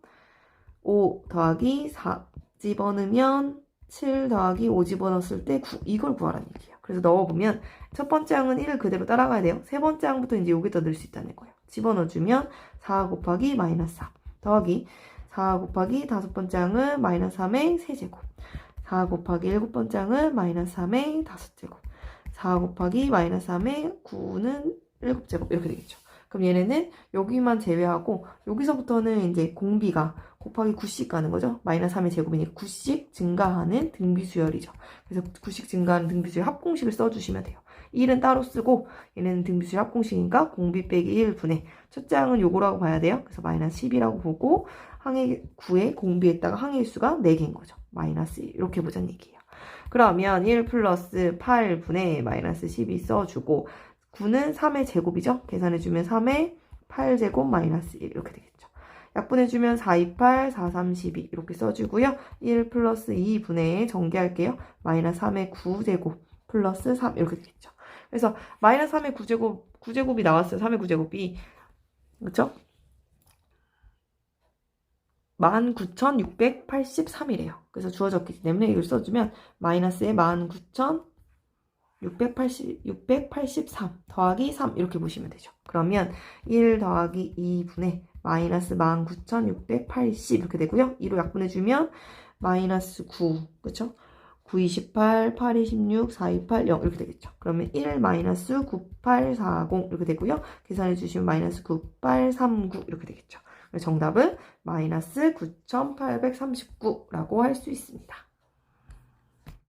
5 더하기 4 집어넣으면 7 더하기 5 집어넣었을 때 9 이걸 구하라는 얘기예요. 그래서 넣어보면 첫 번째 항은 1을 그대로 따라가야 돼요. 세 번째 항부터 이제 여기다 넣을 수 있다는 거예요. 집어넣어주면 4 곱하기 마이너스 4 더하기 4 곱하기 다섯 번째 항은 마이너스 3의 세제곱 4 곱하기 7번째 항은 마이너스 3의 5제곱 4 곱하기 마이너스 3의 9는 7제곱 이렇게 되겠죠. 그럼 얘네는 여기만 제외하고 여기서부터는 이제 공비가 곱하기 9씩 가는 거죠. 마이너스 3의 제곱이니까 9씩 증가하는 등비수열이죠. 그래서 9씩 증가하는 등비수열 합공식을 써주시면 돼요. 1은 따로 쓰고 얘네는 등비수열 합공식이니까 공비 빼기 1분의 첫째 항은 요거라고 봐야 돼요. 그래서 마이너스 10이라고 보고 항의 9에 공비했다가 항의 수가 4개인 거죠. 마이너스 1 이렇게 보자는 얘기예요. 그러면 1 플러스 8분의 마이너스 12 써주고 9는 3의 제곱이죠. 계산해주면 3의 8제곱 마이너스 1 이렇게 되겠죠. 약분해주면 4, 2, 8, 4, 3, 12 이렇게 써주고요. 1 플러스 2분의 전개할게요. 마이너스 3의 9제곱 플러스 3 이렇게 되겠죠. 그래서 마이너스 3의 9제곱이 나왔어요. 3의 9제곱이 그렇죠? 19,683이래요. 그래서 주어졌기 때문에 이걸 써주면 마이너스에 19,683 더하기 3 이렇게 보시면 되죠. 그러면 1 더하기 2분의 마이너스 19,680 이렇게 되고요. 2로 약분해주면 마이너스 9 그쵸? 9, 28, 8, 26, 4, 28, 0 이렇게 되겠죠. 그러면 1 마이너스 9840 이렇게 되고요. 계산해주시면 마이너스 9839 이렇게 되겠죠. 정답은 마이너스 9,839라고 할 수 있습니다.